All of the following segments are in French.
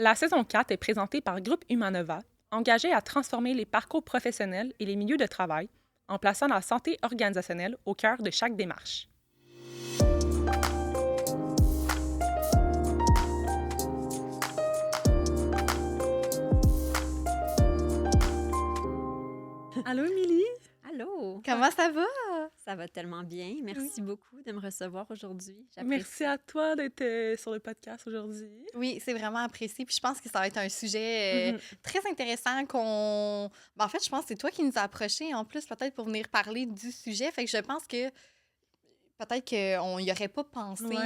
La saison 4 est présentée par Groupe Humanova, engagé à transformer les parcours professionnels et les milieux de travail en plaçant la santé organisationnelle au cœur de chaque démarche. Allô, Émilie? Allô! Comment ça va? Ça va tellement bien. Merci beaucoup de me recevoir aujourd'hui. Merci à toi d'être sur le podcast aujourd'hui. Oui, c'est vraiment apprécié. Puis je pense que ça va être un sujet très intéressant qu'on... Ben, en fait, je pense que c'est toi qui nous as approchés en plus, peut-être pour venir parler du sujet. Fait que je pense que peut-être qu'on n'y aurait pas pensé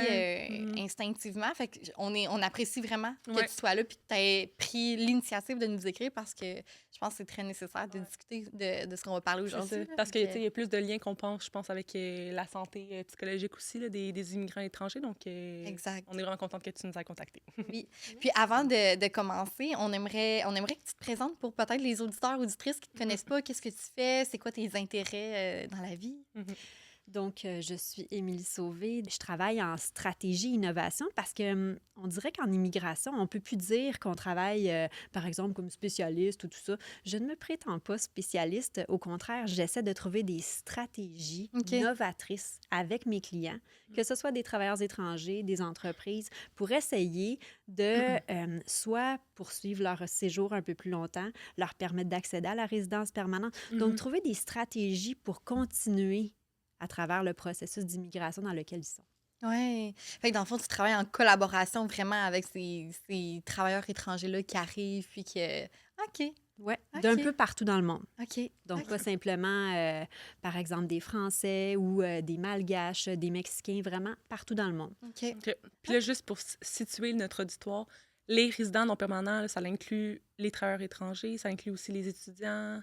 instinctivement. Fait qu'on apprécie vraiment que tu sois là puis que tu aies pris l'initiative de nous écrire parce que je pense que c'est très nécessaire de discuter de ce qu'on va parler aujourd'hui. Là, parce qu'il y a plus de liens qu'on pense, je pense, avec la santé psychologique aussi là, des immigrants étrangers. Donc, exact. on est vraiment contente que tu nous aies contactés. Oui. Puis avant de commencer, on aimerait que tu te présentes pour peut-être les auditeurs, auditrices qui ne te connaissent pas. Qu'est-ce que tu fais? C'est quoi tes intérêts dans la vie? Donc, je suis Émilie Sauvé. Je travaille en stratégie innovation parce que on dirait qu'en immigration, on ne peut plus dire qu'on travaille, par exemple, comme spécialiste ou tout ça. Je ne me prétends pas spécialiste. Au contraire, j'essaie de trouver des stratégies novatrices avec mes clients, que ce soit des travailleurs étrangers, des entreprises, pour essayer de soit poursuivre leur séjour un peu plus longtemps, leur permettre d'accéder à la résidence permanente. Donc, trouver des stratégies pour continuer à travers le processus d'immigration dans lequel ils sont. Oui. Fait que dans le fond, tu travailles en collaboration vraiment avec ces travailleurs étrangers-là qui arrivent, puis que... OK. Oui, d'un peu partout dans le monde. OK. Donc, pas simplement, par exemple, des Français ou des Malgaches, des Mexicains, vraiment partout dans le monde. OK. Puis là, juste pour situer notre auditoire, les résidents non permanents, là, ça inclut les travailleurs étrangers, ça inclut aussi les étudiants,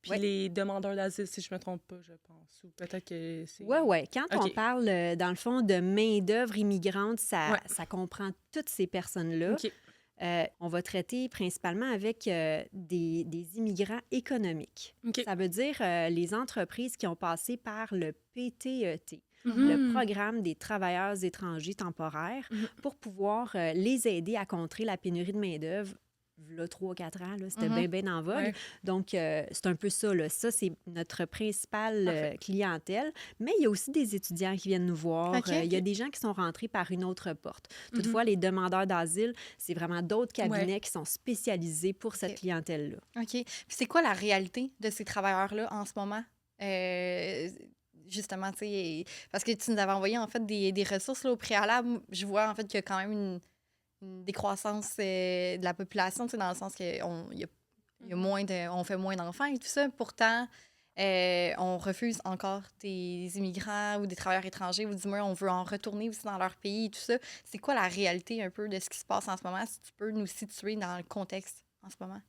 puis les demandeurs d'asile, si je ne me trompe pas, je pense. Ou peut-être que c'est... Oui. Quand on parle, dans le fond, de main-d'œuvre immigrante, ça comprend toutes ces personnes-là. On va traiter principalement avec des immigrants économiques. Ça veut dire les entreprises qui ont passé par le PTET, le programme des travailleurs étrangers temporaires, pour pouvoir les aider à contrer la pénurie de main-d'œuvre. Là, 3-4 ans, là, c'était bien en vogue. Donc, c'est un peu ça. Là. Ça, c'est notre principale clientèle. Mais il y a aussi des étudiants qui viennent nous voir. Il y a des gens qui sont rentrés par une autre porte. Toutefois, les demandeurs d'asile, c'est vraiment d'autres cabinets qui sont spécialisés pour cette clientèle-là. OK. Puis c'est quoi la réalité de ces travailleurs-là en ce moment? Justement, tu sais, parce que tu nous avais envoyé, en fait, des ressources là, au préalable. Je vois, en fait, qu'il y a quand même une décroissance de la population, dans le sens qu'il y a moins on fait moins d'enfants et tout ça. Pourtant, on refuse encore des immigrants ou des travailleurs étrangers, ou du moins, on veut en retourner aussi dans leur pays et tout ça. C'est quoi la réalité un peu de ce qui se passe en ce moment, si tu peux nous situer dans le contexte en ce moment?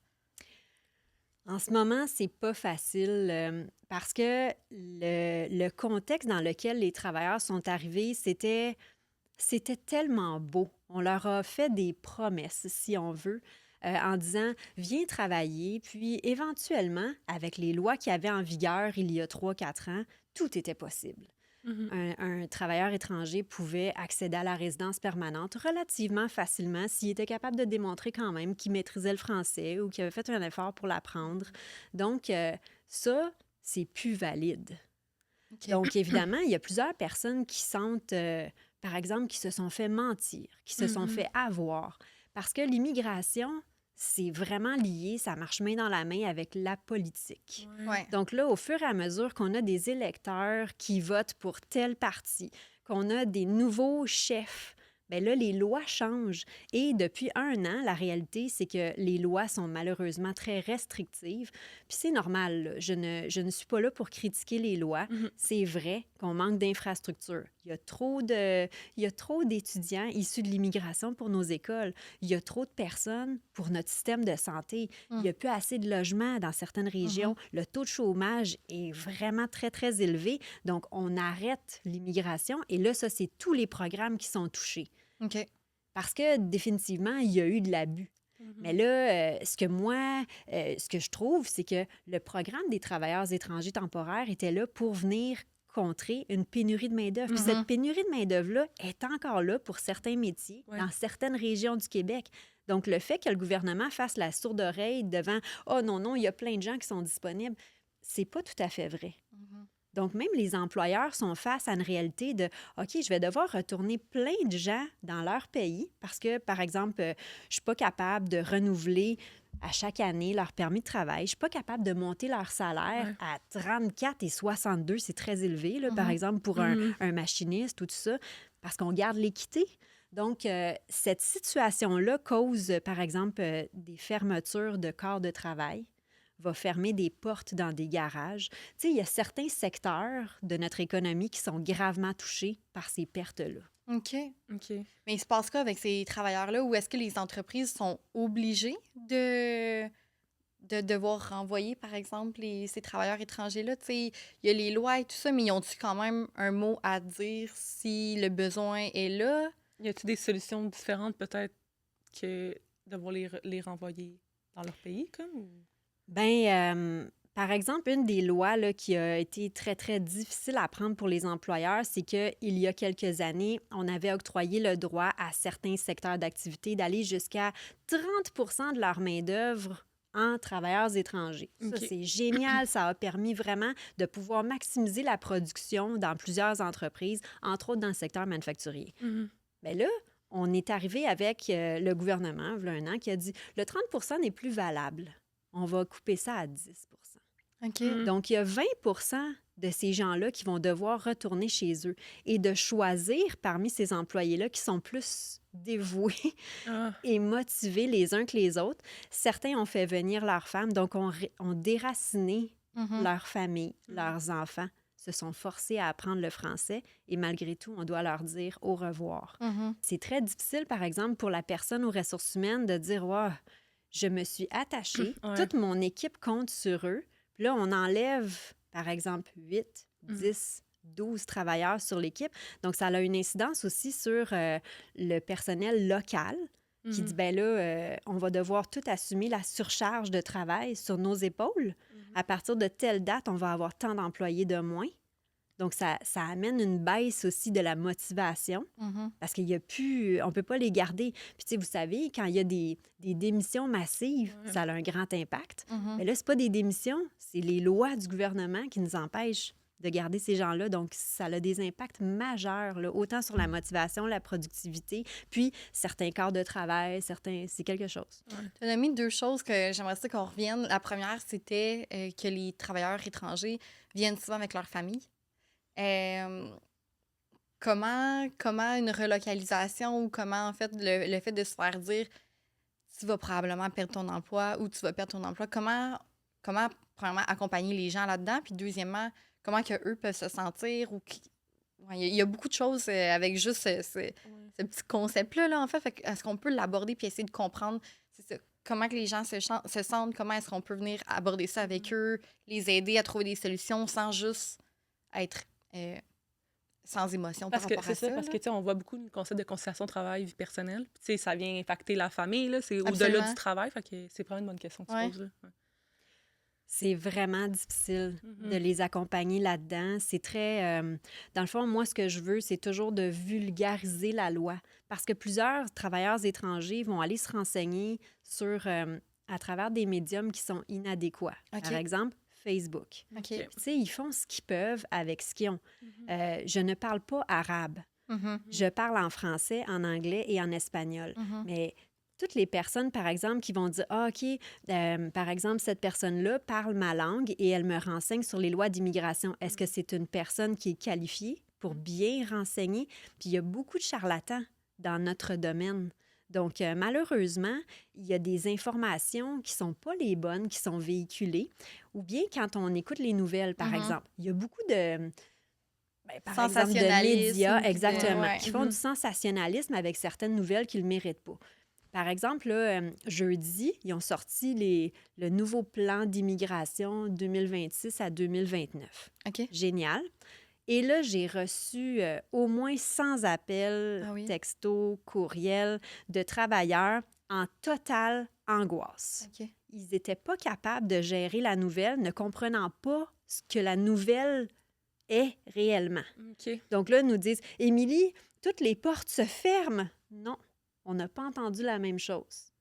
En ce moment, c'est pas facile parce que le contexte dans lequel les travailleurs sont arrivés, c'était tellement beau. On leur a fait des promesses, si on veut, en disant « Viens travailler ». Puis éventuellement, avec les lois qui avaient en vigueur il y a 3-4 ans, tout était possible. Un travailleur étranger pouvait accéder à la résidence permanente relativement facilement s'il était capable de démontrer quand même qu'il maîtrisait le français ou qu'il avait fait un effort pour l'apprendre. Donc, ça, c'est plus valide. Donc, évidemment, il y a plusieurs personnes qui sentent... par exemple, qui se sont fait mentir, qui se sont fait avoir. Parce que l'immigration, c'est vraiment lié, ça marche main dans la main avec la politique. Donc là, au fur et à mesure qu'on a des électeurs qui votent pour tel parti, qu'on a des nouveaux chefs, bien là, les lois changent. Et depuis 1 an, la réalité, c'est que les lois sont malheureusement très restrictives. Puis c'est normal, là. Je ne suis pas là pour critiquer les lois. C'est vrai qu'on manque d'infrastructures. Il y a trop d'étudiants issus de l'immigration pour nos écoles. Il y a trop de personnes pour notre système de santé. Il n'y a plus assez de logements dans certaines régions. Le taux de chômage est vraiment très, très élevé. Donc, on arrête l'immigration. Et là, ça, c'est tous les programmes qui sont touchés. Parce que, définitivement, il y a eu de l'abus. Mais là, ce que je trouve, c'est que le programme des travailleurs étrangers temporaires était là pour venir contrer une pénurie de main-d'œuvre. Puis cette pénurie de main-d'œuvre-là est encore là pour certains métiers dans certaines régions du Québec. Donc, le fait que le gouvernement fasse la sourde oreille devant « Oh non, non, il y a plein de gens qui sont disponibles », c'est pas tout à fait vrai. Donc, même les employeurs sont face à une réalité de « OK, je vais devoir retourner plein de gens dans leur pays parce que, par exemple, je suis pas capable de renouveler à chaque année leur permis de travail. Je suis pas capable de monter leur salaire Ouais. à 34 et 62. C'est très élevé, là, par exemple, pour un machiniste ou tout ça, parce qu'on garde l'équité. Donc, cette situation-là cause, par exemple, des fermetures de corps de travail, va fermer des portes dans des garages. Tu sais, il y a certains secteurs de notre économie qui sont gravement touchés par ces pertes-là. OK. OK. Mais il se passe quoi avec ces travailleurs-là? Ou est-ce que les entreprises sont obligées de devoir renvoyer, par exemple, ces travailleurs étrangers-là? Tu sais, il y a les lois et tout ça, mais ils ont-tu quand même un mot à dire si le besoin est là? Y a-t-il des solutions différentes peut-être que devoir les renvoyer dans leur pays, comme? Bien, par exemple, une des lois là, qui a été très, très difficile à prendre pour les employeurs, c'est qu'il y a quelques années, on avait octroyé le droit à certains secteurs d'activité d'aller jusqu'à 30 de leur main-d'œuvre en travailleurs étrangers. Ça, OK. c'est génial. Ça a permis vraiment de pouvoir maximiser la production dans plusieurs entreprises, entre autres dans le secteur manufacturier. Bien là, on est arrivé avec le gouvernement, il y a un an, qui a dit le 30 n'est plus valable. On va couper ça à 10 OK. Donc, il y a 20 de ces gens-là qui vont devoir retourner chez eux et de choisir parmi ces employés-là qui sont plus dévoués Ah. et motivés les uns que les autres. Certains ont fait venir leurs femmes, donc ont déraciné leur famille, leurs enfants, se sont forcés à apprendre le français et malgré tout, on doit leur dire au revoir. C'est très difficile, par exemple, pour la personne aux ressources humaines de dire « Wow, je me suis attachée, Ouais. toute mon équipe compte sur eux. » Puis là, on enlève, par exemple, 8, 10, 12 travailleurs sur l'équipe. Donc, ça a une incidence aussi sur le personnel local qui dit, ben là, on va devoir tout assumer la surcharge de travail sur nos épaules. À partir de telle date, on va avoir tant d'employés de moins. Donc, ça amène une baisse aussi de la motivation parce qu'il y a plus, on ne peut pas les garder. Puis, tu sais, vous savez, quand il y a des démissions massives, ça a un grand impact. Mais là, ce n'est pas des démissions, c'est les lois du gouvernement qui nous empêchent de garder ces gens-là. Donc, ça a des impacts majeurs, là, autant sur la motivation, la productivité, puis certains corps de travail, c'est quelque chose. Tu as nommé 2 choses que j'aimerais ça qu'on revienne. La première, c'était que les travailleurs étrangers viennent souvent avec leur famille. Comment une relocalisation ou comment, en fait, le fait de se faire dire tu vas probablement perdre ton emploi ou tu vas perdre ton emploi, comment premièrement, accompagner les gens là-dedans, puis deuxièmement, comment que eux peuvent se sentir ou il y a beaucoup de choses avec juste ce petit concept-là, là, en fait. Est-ce qu'on peut l'aborder puis essayer de comprendre comment que les gens se sentent, comment est-ce qu'on peut venir aborder ça avec eux, les aider à trouver des solutions sans juste être sans émotion par Parce que rapport c'est à ça, ça. parce Là. que tu sais, on voit beaucoup le concept de conciliation travail-vie personnelle. Puis, tu sais, ça vient impacter la famille, là. C'est au-delà Absolument. du travail. Fait que c'est vraiment une bonne question que tu Ouais. poses, là. Ouais. C'est vraiment difficile de les accompagner là-dedans. C'est très... dans le fond, moi, ce que je veux, c'est toujours de vulgariser la loi. Parce que plusieurs travailleurs étrangers vont aller se renseigner sur, à travers des médiums qui sont inadéquats. OK. Par exemple, Facebook. OK. Puis, tu sais, ils font ce qu'ils peuvent avec ce qu'ils ont. Je ne parle pas arabe. Je parle en français, en anglais et en espagnol. Mais toutes les personnes, par exemple, qui vont dire « Ah, OK, par exemple, cette personne-là parle ma langue et elle me renseigne sur les lois d'immigration. » Est-ce que c'est une personne qui est qualifiée pour bien renseigner? Puis il y a beaucoup de charlatans dans notre domaine. Donc, malheureusement, il y a des informations qui ne sont pas les bonnes, qui sont véhiculées. Ou bien quand on écoute les nouvelles, par exemple, il y a beaucoup de... par exemple, de médias, exactement, qui font du sensationnalisme avec certaines nouvelles qu'ils ne méritent pas. Par exemple, là, jeudi, ils ont sorti le nouveau plan d'immigration 2026 à 2029. OK. Génial. Et là, j'ai reçu au moins 100 appels, textos, courriels de travailleurs en totale angoisse. OK. Ils n'étaient pas capables de gérer la nouvelle, ne comprenant pas ce que la nouvelle est réellement. OK. Donc là, ils nous disent « Émilie, toutes les portes se ferment. » Non, on n'a pas entendu la même chose.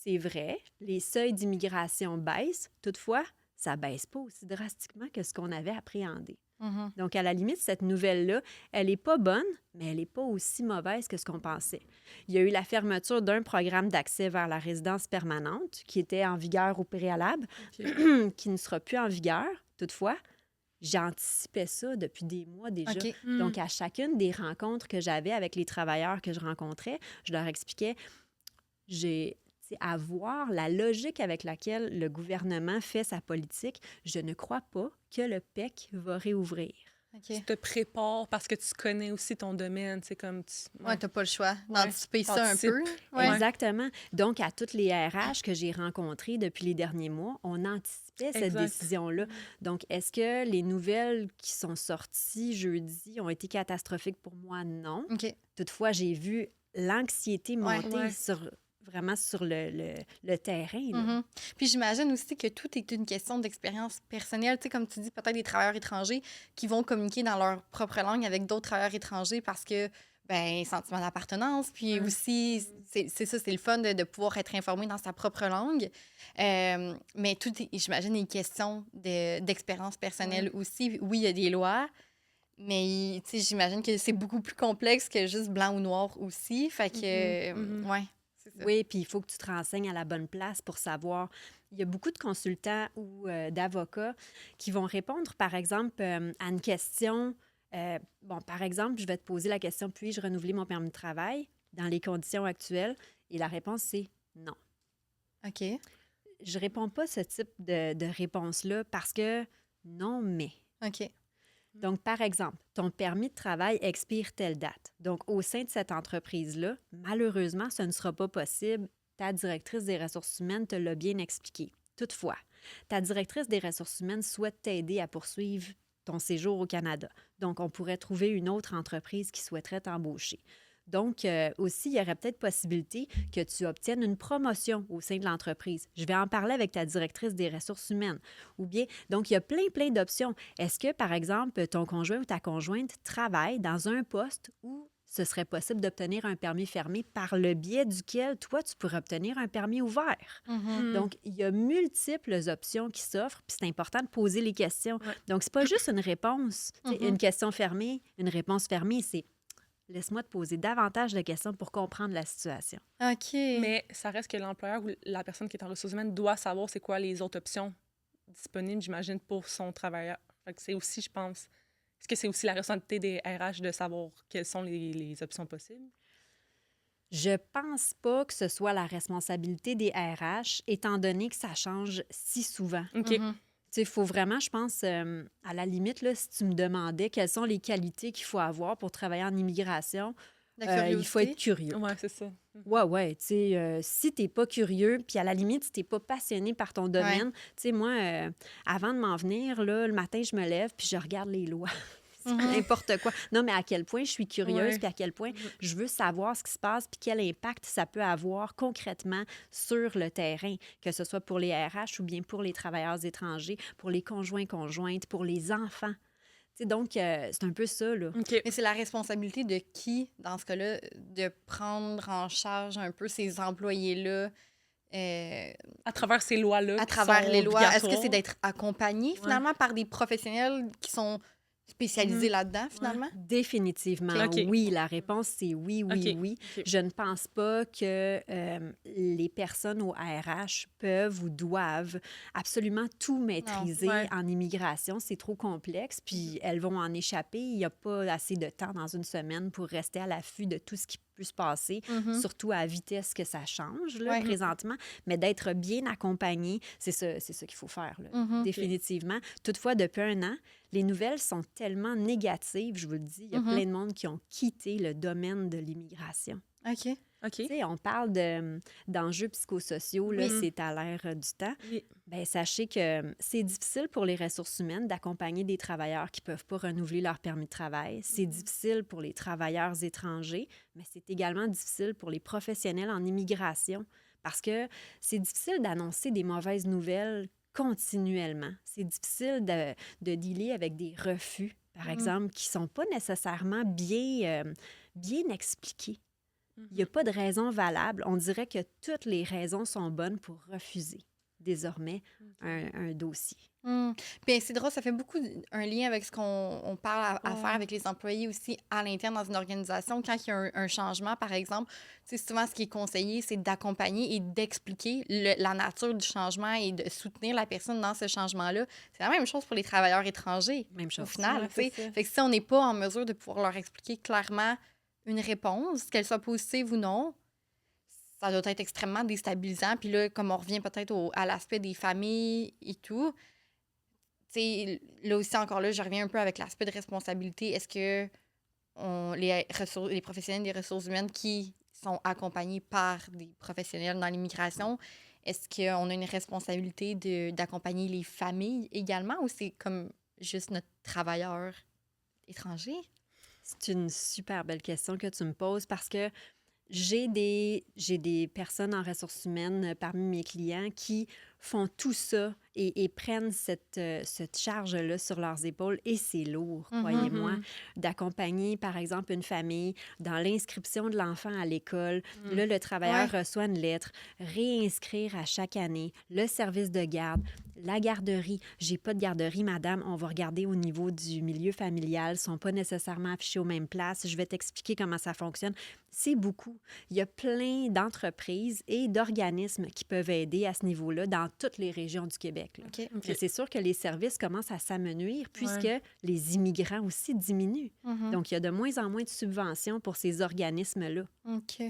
c'est vrai, les seuils d'immigration baissent. Toutefois, ça ne baisse pas aussi drastiquement que ce qu'on avait appréhendé. Mhm. Donc, à la limite, cette nouvelle-là, elle n'est pas bonne, mais elle n'est pas aussi mauvaise que ce qu'on pensait. Il y a eu la fermeture d'un programme d'accès vers la résidence permanente qui était en vigueur au préalable, OK. qui ne sera plus en vigueur. Toutefois, j'anticipais ça depuis des mois déjà. OK. Donc, à chacune des rencontres que j'avais avec les travailleurs que je rencontrais, je leur expliquais, à voir la logique avec laquelle le gouvernement fait sa politique, je ne crois pas que le PEC va réouvrir. OK. Tu te prépares parce que tu connais aussi ton domaine, c'est comme Ouais, t'as pas le choix Ouais. d'anticiper ça un T'anticipes. peu. Ouais. Exactement. Donc, à toutes les RH que j'ai rencontrées depuis les derniers mois, on anticipait cette Exact. décision-là. Donc, est-ce que les nouvelles qui sont sorties jeudi ont été catastrophiques pour moi? Non. OK. Toutefois, j'ai vu l'anxiété Ouais. monter Ouais. vraiment sur le terrain. Là. Mhm. Puis j'imagine aussi que tout est une question d'expérience personnelle. Tu sais, comme tu dis, peut-être des travailleurs étrangers qui vont communiquer dans leur propre langue avec d'autres travailleurs étrangers parce que, ben, sentiment d'appartenance. Puis Ouais. aussi, c'est ça, c'est le fun de pouvoir être informé dans sa propre langue. Mais tout est, j'imagine, une question d'expérience personnelle aussi. Oui, il y a des lois, mais tu sais, j'imagine que c'est beaucoup plus complexe que juste blanc ou noir aussi. Fait que, Mhm. ouais, c'est ça. Oui, puis il faut que tu te renseignes à la bonne place pour savoir. Il y a beaucoup de consultants ou d'avocats qui vont répondre, par exemple, à une question. Par exemple, je vais te poser la question, puis-je renouveler mon permis de travail dans les conditions actuelles? Et la réponse, c'est non. OK. Je réponds pas ce type de réponse-là parce que non, mais. OK. Donc, par exemple, ton permis de travail expire telle date. Donc, au sein de cette entreprise-là, malheureusement, ce ne sera pas possible. Ta directrice des ressources humaines te l'a bien expliqué. Toutefois, ta directrice des ressources humaines souhaite t'aider à poursuivre ton séjour au Canada. Donc, on pourrait trouver une autre entreprise qui souhaiterait t'embaucher. Donc, aussi, il y aurait peut-être possibilité que tu obtiennes une promotion au sein de l'entreprise. Je vais en parler avec ta directrice des ressources humaines. Ou bien, donc, il y a plein d'options. Est-ce que, par exemple, ton conjoint ou ta conjointe travaille dans un poste où ce serait possible d'obtenir un permis fermé par le biais duquel, toi, tu pourrais obtenir un permis ouvert? Mhm. Donc, il y a multiples options qui s'offrent, puis c'est important de poser les questions. Ouais. Donc, c'est pas juste une réponse, tu sais, Mhm. une question fermée, une réponse fermée, c'est laisse-moi te poser davantage de questions pour comprendre la situation. OK. Mais ça reste que l'employeur ou la personne qui est en ressources humaines doit savoir c'est quoi les autres options disponibles, j'imagine, pour son travailleur. Fait que c'est aussi, je pense, est-ce que c'est aussi la responsabilité des RH de savoir quelles sont les options possibles? Je pense pas que ce soit la responsabilité des RH, étant donné que ça change si souvent. OK. Mhm. Tu sais, il faut vraiment, je pense, à la limite, là, si tu me demandais quelles sont les qualités qu'il faut avoir pour travailler en immigration, La il faut être curiosité. curieux. Ouais, c'est ça. Ouais, tu sais, si t'es pas curieux, puis à la limite, si t'es pas passionné par ton domaine, tu sais, moi, avant de m'en venir, là, le matin, je me lève, puis je regarde les lois. C'est Mhm. n'importe quoi. Non, mais à quel point je suis curieuse, Ouais. puis à quel point je veux savoir ce qui se passe, puis quel impact ça peut avoir concrètement sur le terrain, que ce soit pour les RH ou bien pour les travailleurs étrangers, pour les conjoints-conjointes, pour les enfants. Tu sais, donc, c'est un peu ça, là. OK. Mais c'est la responsabilité de qui, dans ce cas-là, de prendre en charge un peu ces employés-là À travers ces lois-là. à qui travers sont les lois? Est-ce que c'est obligatoires. d'être accompagné, finalement, par des professionnels qui sont spécialisés Mhm. là-dedans, finalement? Définitivement, OK. oui. La réponse, c'est oui. OK. Oui. OK. Je ne pense pas que les personnes au RH peuvent ou doivent absolument tout maîtriser ouais. en immigration. C'est trop complexe, puis elles vont en échapper. Il n'y a pas assez de temps dans une semaine pour rester à l'affût de tout ce qui peut se passer, Mhm. surtout à la vitesse que ça change là, Ouais. présentement. Mais d'être bien accompagné, c'est ça qu'il faut faire, là, Mhm. définitivement. Toutefois, depuis un an, les nouvelles sont tellement négatives, je vous le dis, il y a Mhm. plein de monde qui ont quitté le domaine de l'immigration. OK. OK. Tu sais, on parle d'enjeux psychosociaux, là, Oui. c'est à l'ère du temps. Oui. Bien, sachez que c'est difficile pour les ressources humaines d'accompagner des travailleurs qui ne peuvent pas renouveler leur permis de travail. C'est difficile pour les travailleurs étrangers, mais c'est également difficile pour les professionnels en immigration parce que c'est difficile d'annoncer des mauvaises nouvelles continuellement. C'est difficile de dealer avec des refus, par exemple, qui ne sont pas nécessairement bien expliqués. Il n'y a pas de raison valable. On dirait que toutes les raisons sont bonnes pour refuser désormais un dossier. Puis c'est drôle, ça fait beaucoup un lien avec ce qu'on parle à faire Ouais. avec les employés aussi à l'interne dans une organisation. Quand il y a un changement, par exemple, tu sais, souvent, ce qui est conseillé, c'est d'accompagner et d'expliquer la nature du changement et de soutenir la personne dans ce changement-là. C'est la même chose pour les travailleurs étrangers, Même au chose. final. Ouais, Tu sais. c'est ça. Fait que si on n'est pas en mesure de pouvoir leur expliquer clairement une réponse, qu'elle soit positive ou non, ça doit être extrêmement déstabilisant. Puis là, comme on revient peut-être à l'aspect des familles et tout, tu sais, là aussi, encore là, je reviens un peu avec l'aspect de responsabilité. Est-ce que les professionnels des ressources humaines qui sont accompagnés par des professionnels dans l'immigration, est-ce qu'on a une responsabilité d'accompagner les familles également ou c'est comme juste notre travailleur étranger? C'est une super belle question que tu me poses parce que j'ai des personnes en ressources humaines parmi mes clients qui font tout ça et prennent cette charge-là sur leurs épaules et c'est lourd, croyez-moi, d'accompagner, par exemple, une famille dans l'inscription de l'enfant à l'école. Là, le travailleur reçoit une lettre, réinscrire à chaque année, le service de garde, la garderie. J'ai pas de garderie, madame. On va regarder au niveau du milieu familial. Ils sont pas nécessairement affichés aux mêmes places. Je vais t'expliquer comment ça fonctionne. C'est beaucoup. Il y a plein d'entreprises et d'organismes qui peuvent aider à ce niveau-là dans toutes les régions du Québec. Là. OK. Mais c'est sûr que les services commencent à s'amenuire puisque Ouais. les immigrants aussi diminuent. Mhm. Donc, il y a de moins en moins de subventions pour ces organismes-là. OK.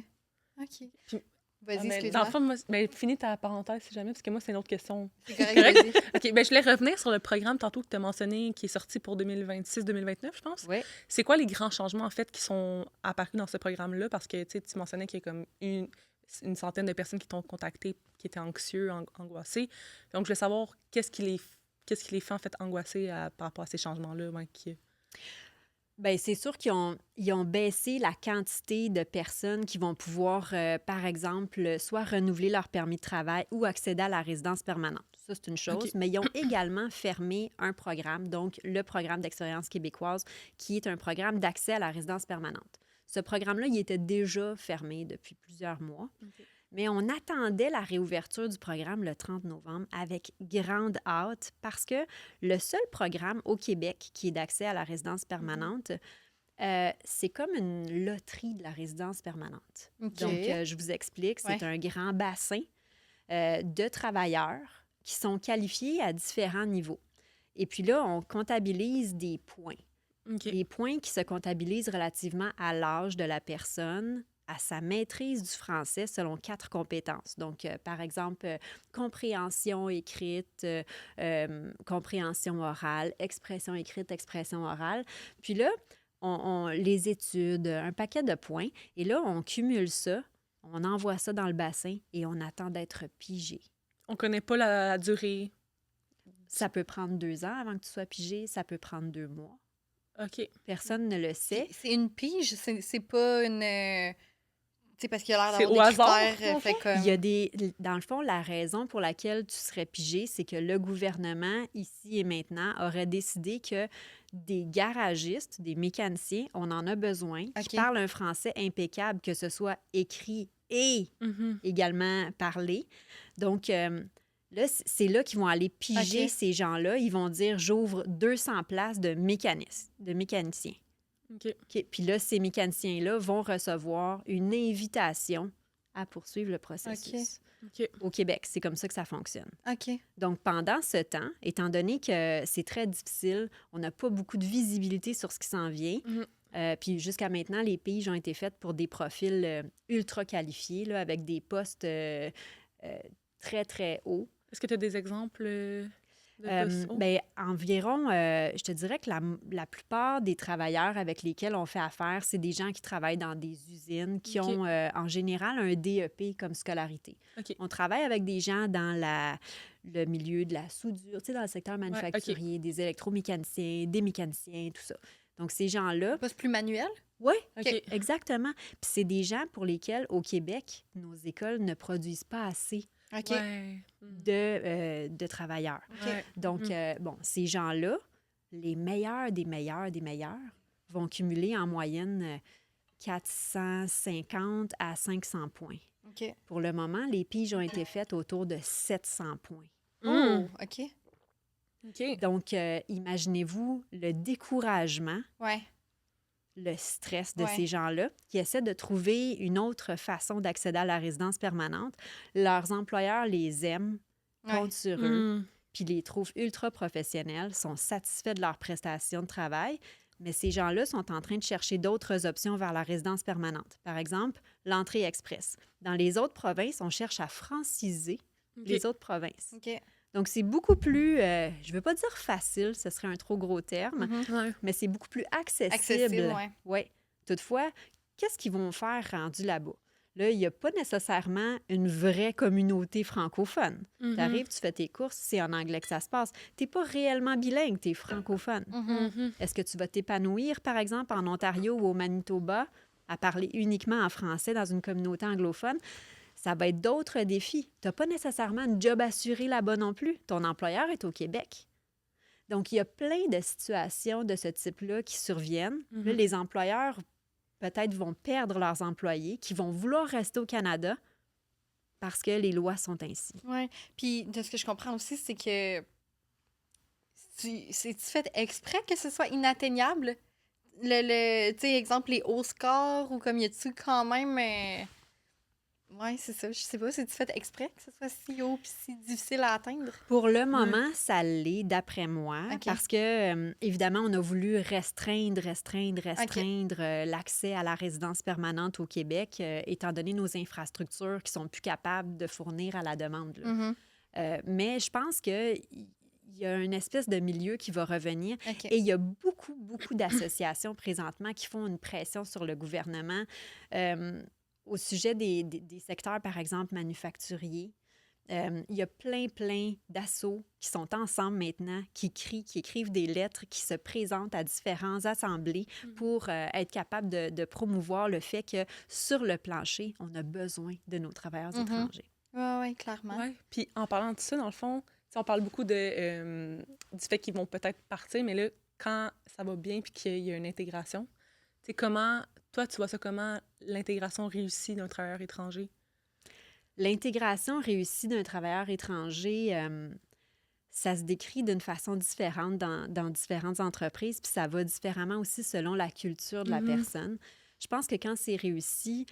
OK. Puis- Vas-y, Dans le excuse-moi. fond, moi, finis ta parenthèse si jamais, parce que moi, c'est une autre question. C'est correct, Correct? vas-y. OK, je voulais revenir sur le programme tantôt que tu as mentionné, qui est sorti pour 2026-2029, je pense. Oui. C'est quoi les grands changements, en fait, qui sont apparus dans ce programme-là? Parce que, tu mentionnais qu'il y a comme une centaine de personnes qui t'ont contacté, qui étaient anxieux, angoissés. Donc, je voulais savoir qu'est-ce qui les fait, en fait, angoissés par rapport à ces changements-là. Bien, c'est sûr ils ont baissé la quantité de personnes qui vont pouvoir, par exemple, soit renouveler leur permis de travail ou accéder à la résidence permanente. Ça, c'est une chose. OK. Mais ils ont également fermé un programme, donc le programme d'expérience québécoise, qui est un programme d'accès à la résidence permanente. Ce programme-là, il était déjà fermé depuis plusieurs mois. OK. Mais on attendait la réouverture du programme le 30 novembre avec grande hâte parce que le seul programme au Québec qui est d'accès à la résidence permanente, c'est comme une loterie de la résidence permanente. OK. Donc, je vous explique, c'est Ouais. un grand bassin de travailleurs qui sont qualifiés à différents niveaux. Et puis là, on comptabilise des points. OK. Les points qui se comptabilisent relativement à l'âge de la personne, à sa maîtrise du français selon 4 compétences. Donc, par exemple, compréhension écrite, compréhension orale, expression écrite, expression orale. Puis là, on les études, un paquet de points. Et là, on cumule ça, on envoie ça dans le bassin et on attend d'être pigé. On connaît pas la durée. Ça peut prendre 2 ans avant que tu sois pigé, ça peut prendre 2 mois. OK. Personne ne le sait. C'est une pige, c'est pas une. Tu sais, parce qu'il a l'air C'est d'avoir au des hasard, critères. dans le Fait comme... Il y a dans le fond, la raison pour laquelle tu serais pigé, c'est que le gouvernement, ici et maintenant, aurait décidé que des garagistes, des mécaniciens, on en a besoin, OK. qui parlent un français impeccable, que ce soit écrit et Mhm. également parlé. Donc, là, c'est là qu'ils vont aller piger OK. ces gens-là. Ils vont dire, j'ouvre 200 places de mécaniciens. OK. OK. Puis là, ces mécaniciens-là vont recevoir une invitation à poursuivre le processus. OK. Au Québec, c'est comme ça que ça fonctionne. OK. Donc, pendant ce temps, étant donné que c'est très difficile, on n'a pas beaucoup de visibilité sur ce qui s'en vient, puis jusqu'à maintenant, les piges ont été faites pour des profils ultra qualifiés, là, avec des postes très, très hauts. Est-ce que tu as des exemples de postes hauts? Ben, environ, je te dirais que la plupart des travailleurs avec lesquels on fait affaire, c'est des gens qui travaillent dans des usines, qui OK. ont en général un DEP comme scolarité. OK. On travaille avec des gens dans le milieu de la soudure, tu sais, dans le secteur manufacturier, des électromécaniciens, des mécaniciens, tout ça. Donc, ces gens-là... Pas plus manuel? Oui, OK. exactement. Puis c'est des gens pour lesquels, au Québec, nos écoles ne produisent pas assez OK. Ouais. de travailleurs. Ouais. Donc, bon, ces gens-là, les meilleurs des meilleurs des meilleurs, vont cumuler en moyenne 450 à 500 points. OK. Pour le moment, les piges ont été faites autour de 700 points. Oh, OK. OK. Donc, imaginez-vous le découragement, Ouais. le stress de Ouais. ces gens-là qui essaient de trouver une autre façon d'accéder à la résidence permanente. Leurs employeurs les aiment, Ouais. comptent sur eux, Mm. puis les trouvent ultra professionnels, sont satisfaits de leurs prestations de travail, mais ces gens-là sont en train de chercher d'autres options vers la résidence permanente. Par exemple, l'entrée express. Dans les autres provinces, on cherche à franciser OK. les autres provinces. OK. Donc, c'est beaucoup plus, je ne veux pas dire facile, ce serait un trop gros terme, Mhm. Ouais. mais c'est beaucoup plus accessible. Accessible, ouais. Ouais. Toutefois, qu'est-ce qu'ils vont faire rendus là-bas? Là, il n'y a pas nécessairement une vraie communauté francophone. Mhm. Tu arrives, tu fais tes courses, c'est en anglais que ça se passe. Tu n'es pas réellement bilingue, tu es francophone. Mhm. Mhm. Est-ce que tu vas t'épanouir, par exemple, en Ontario ou au Manitoba, à parler uniquement en français dans une communauté anglophone? Ça va être d'autres défis. Tu n'as pas nécessairement un job assuré là-bas non plus. Ton employeur est au Québec. Donc, il y a plein de situations de ce type-là qui surviennent. Mhm. Là, les employeurs, peut-être, vont perdre leurs employés qui vont vouloir rester au Canada parce que les lois sont ainsi. Ouais. Puis, de ce que je comprends aussi, c'est que c'est-tu fait exprès que ce soit inatteignable? Tu sais, exemple, les hauts scores ou comme y a-tu quand même. Ouais, c'est ça. Je sais pas, c'est-tu fait exprès que ce soit si haut puis si difficile à atteindre? Pour le moment, ça l'est, d'après moi, OK. parce que, évidemment, on a voulu restreindre l'accès à la résidence permanente au Québec, étant donné nos infrastructures qui sont plus capables de fournir à la demande, là. Mhm. Mais je pense qu'il y a une espèce de milieu qui va revenir. OK. Et il y a beaucoup, beaucoup d'associations présentement qui font une pression sur le gouvernement au sujet des secteurs, par exemple, manufacturiers. Il y a plein d'assauts qui sont ensemble maintenant, qui écrivent des lettres, qui se présentent à différentes assemblées pour être capables de promouvoir le fait que sur le plancher, on a besoin de nos travailleurs Mhm. étrangers. Ouais, clairement. Ouais. Puis en parlant de ça, dans le fond, tu sais, on parle beaucoup du fait qu'ils vont peut-être partir, mais là, quand ça va bien puis qu'il y a une intégration, tu sais, toi, tu vois ça comment, l'intégration réussie d'un travailleur étranger? L'intégration réussie d'un travailleur étranger, ça se décrit d'une façon différente dans différentes entreprises, puis ça va différemment aussi selon la culture de la Mhm. personne. Je pense que quand c'est réussi,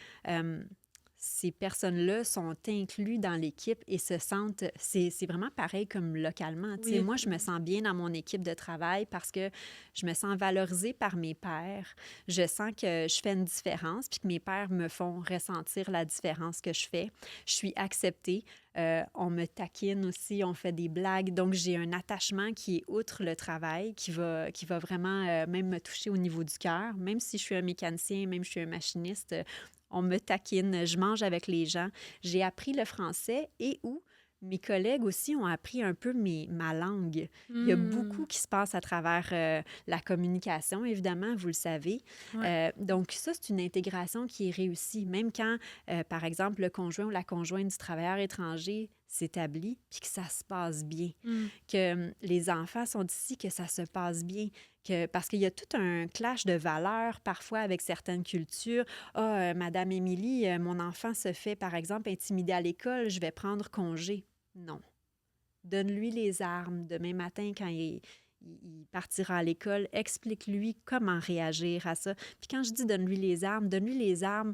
ces personnes-là sont incluses dans l'équipe et se sentent... C'est vraiment pareil comme localement. Tu sais, Oui. moi, je me sens bien dans mon équipe de travail parce que je me sens valorisée par mes pairs. Je sens que je fais une différence puis que mes pairs me font ressentir la différence que je fais. Je suis acceptée. On me taquine aussi, on fait des blagues. Donc, j'ai un attachement qui est outre le travail, qui va vraiment même me toucher au niveau du cœur. Même si je suis un mécanicien, même si je suis un machiniste, on me taquine, je mange avec les gens. J'ai appris le français et mes collègues aussi ont appris un peu ma langue. Il y a beaucoup qui se passe à travers la communication, évidemment, vous le savez. Ouais. Donc, ça, c'est une intégration qui est réussie. Même quand, par exemple, le conjoint ou la conjointe du travailleur étranger s'établit, puis que ça se passe bien, que les enfants sont ici, que ça se passe bien, parce qu'il y a tout un clash de valeurs parfois avec certaines cultures. Madame Émilie, mon enfant se fait, par exemple, intimider à l'école, je vais prendre congé. Non. Donne-lui les armes demain matin quand il partira à l'école. Explique-lui comment réagir à ça. Puis quand je dis donne-lui les armes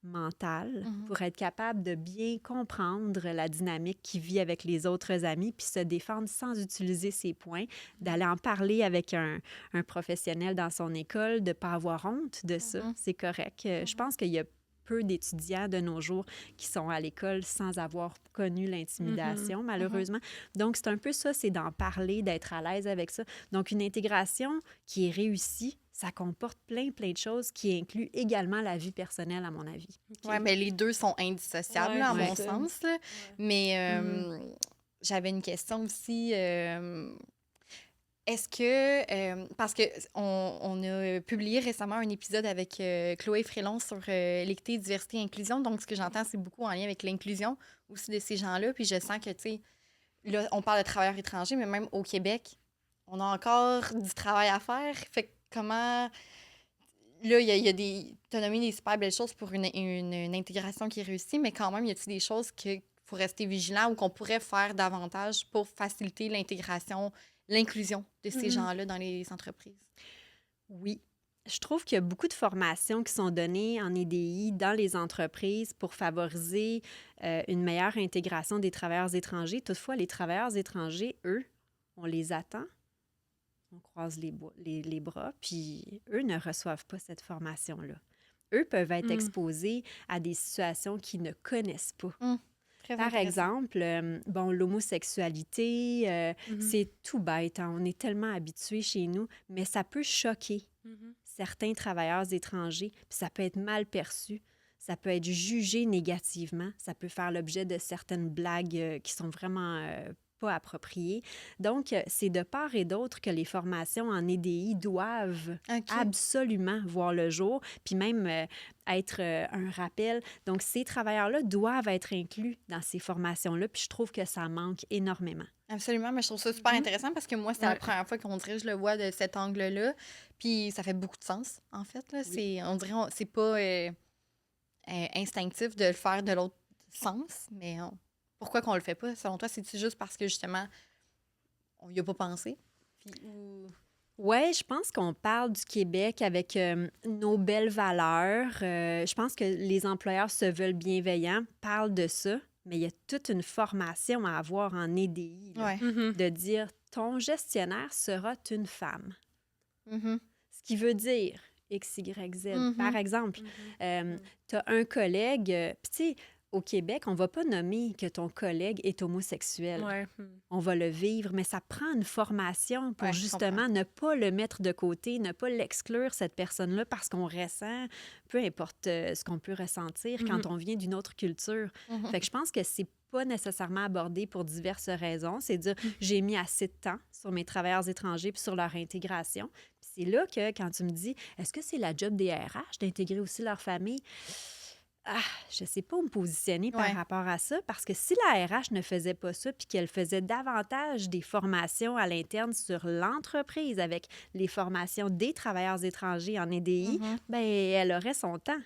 mentales pour être capable de bien comprendre la dynamique qu'il vit avec les autres amis puis se défendre sans utiliser ses points, d'aller en parler avec un professionnel dans son école, de ne pas avoir honte de ça. C'est correct. Je pense qu'il y a peu d'étudiants de nos jours qui sont à l'école sans avoir connu l'intimidation, malheureusement. Donc, c'est un peu ça, c'est d'en parler, d'être à l'aise avec ça. Donc, une intégration qui est réussie, ça comporte plein de choses qui incluent également la vie personnelle, à mon avis. Oui, mais les deux sont indissociables, Ouais, là, à c'est mon ça. sens. Là. Mais j'avais une question aussi. Est-ce que, parce qu'on a publié récemment un épisode avec Chloé Frélon sur l'équité, diversité et inclusion. Donc, ce que j'entends, c'est beaucoup en lien avec l'inclusion aussi de ces gens-là. Puis je sens que, tu sais, là, on parle de travailleurs étrangers, mais même au Québec, on a encore du travail à faire. Fait que comment... là, il y a des... Tu as nommé des super belles choses pour une intégration qui réussit, mais quand même, y a-t-il des choses qu'il faut rester vigilant ou qu'on pourrait faire davantage pour faciliter l'intégration, l'inclusion de ces gens-là dans les entreprises? Oui. Je trouve qu'il y a beaucoup de formations qui sont données en EDI dans les entreprises pour favoriser une meilleure intégration des travailleurs étrangers. Toutefois, les travailleurs étrangers, eux, on les attend, on croise les bras, puis eux ne reçoivent pas cette formation-là. Eux peuvent être exposés à des situations qu'ils ne connaissent pas. Très Par intéressant. exemple, l'homosexualité, c'est tout bête, hein, on est tellement habitués chez nous, mais ça peut choquer certains travailleurs étrangers, puis ça peut être mal perçu, ça peut être jugé négativement, ça peut faire l'objet de certaines blagues qui sont vraiment pas appropriées. Donc, c'est de part et d'autre que les formations en EDI doivent OK. absolument voir le jour, puis même être un rappel. Donc, ces travailleurs-là doivent être inclus dans ces formations-là, puis je trouve que ça manque énormément. Absolument, mais je trouve ça super intéressant parce que moi, c'est la première fois qu'on dirait que je le vois de cet angle-là. Puis ça fait beaucoup de sens, en fait. Là. On dirait que c'est pas instinctif de le faire de l'autre sens, mais pourquoi qu'on le fait pas? Selon toi, c'est-tu juste parce que, justement, on y a pas pensé? Puis, Oui, je pense qu'on parle du Québec avec nos belles valeurs. Je pense que les employeurs se veulent bienveillants, parlent de ça, mais il y a toute une formation à avoir en EDI, là, de dire ton gestionnaire sera une femme. Ce qui veut dire X, Y, Z. Par exemple, tu as un collègue, puis tu sais, au Québec, on ne va pas nommer que ton collègue est homosexuel. Ouais. On va le vivre, mais ça prend une formation pour justement ne pas le mettre de côté, ne pas l'exclure, cette personne-là, parce qu'on ressent, peu importe ce qu'on peut ressentir quand on vient d'une autre culture. Fait que je pense que c'est pas nécessairement abordé pour diverses raisons. C'est dire, j'ai mis assez de temps sur mes travailleurs étrangers puis sur leur intégration. Puis c'est là que, quand tu me dis, est-ce que c'est la job des RH d'intégrer aussi leur famille? Je ne sais pas où me positionner par rapport à ça, parce que si la RH ne faisait pas ça puis qu'elle faisait davantage des formations à l'interne sur l'entreprise avec les formations des travailleurs étrangers en EDI, ben elle aurait son temps.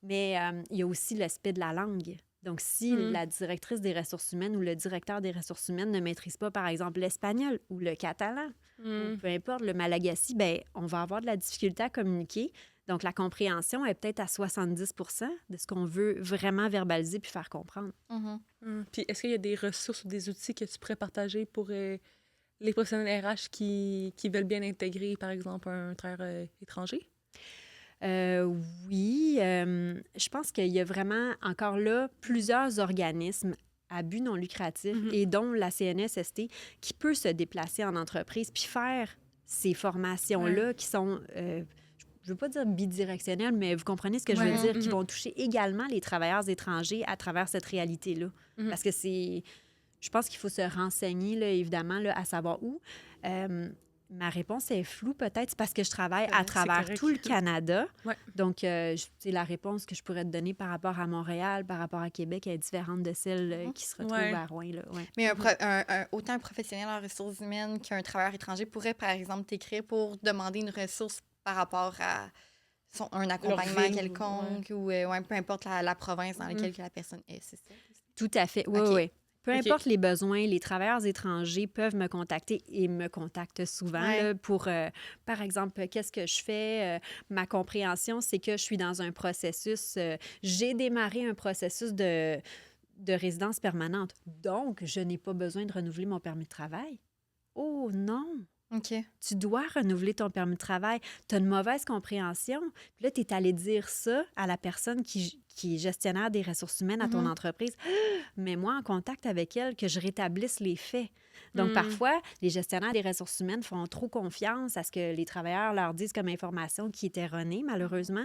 Mais il y a aussi l'aspect de la langue. Donc, si la directrice des ressources humaines ou le directeur des ressources humaines ne maîtrise pas, par exemple, l'espagnol ou le catalan, ou peu importe, le malagasy, ben on va avoir de la difficulté à communiquer. Donc, la compréhension est peut-être à 70 % de ce qu'on veut vraiment verbaliser puis faire comprendre. Puis, est-ce qu'il y a des ressources ou des outils que tu pourrais partager pour les professionnels RH qui veulent bien intégrer, par exemple, un travailleur étranger? Oui, je pense qu'il y a vraiment, encore là, plusieurs organismes à but non lucratif et dont la CNSST qui peut se déplacer en entreprise puis faire ces formations-là qui sont... je ne veux pas dire bidirectionnelles, mais vous comprenez ce que je veux dire, qui vont toucher également les travailleurs étrangers à travers cette réalité-là. Parce que c'est... Je pense qu'il faut se renseigner, là, évidemment, là, à savoir où. Ma réponse est floue, peut-être, c'est parce que je travaille à travers tout le Canada. Donc, la réponse que je pourrais te donner par rapport à Montréal, par rapport à Québec, est différente de celle qui se retrouve à Rouen. Là. Mais autant un professionnel en ressources humaines qu'un travailleur étranger pourrait, par exemple, t'écrire pour demander une ressource par rapport à un accompagnement quelconque ou peu importe la province dans laquelle que la personne est, c'est ça? Tout à fait, oui. Peu importe les besoins, les travailleurs étrangers peuvent me contacter et me contactent souvent là, pour, par exemple, qu'est-ce que je fais? Ma compréhension, c'est que je suis dans un processus, j'ai démarré un processus de résidence permanente. Donc, je n'ai pas besoin de renouveler mon permis de travail. Oh non! OK. Tu dois renouveler ton permis de travail. Tu as une mauvaise compréhension. Puis là, tu es allé dire ça à la personne qui est gestionnaire des ressources humaines à ton entreprise. Mets-moi en contact avec elle, que je rétablisse les faits. Donc, parfois, les gestionnaires des ressources humaines font trop confiance à ce que les travailleurs leur disent comme information qui est erronée, malheureusement.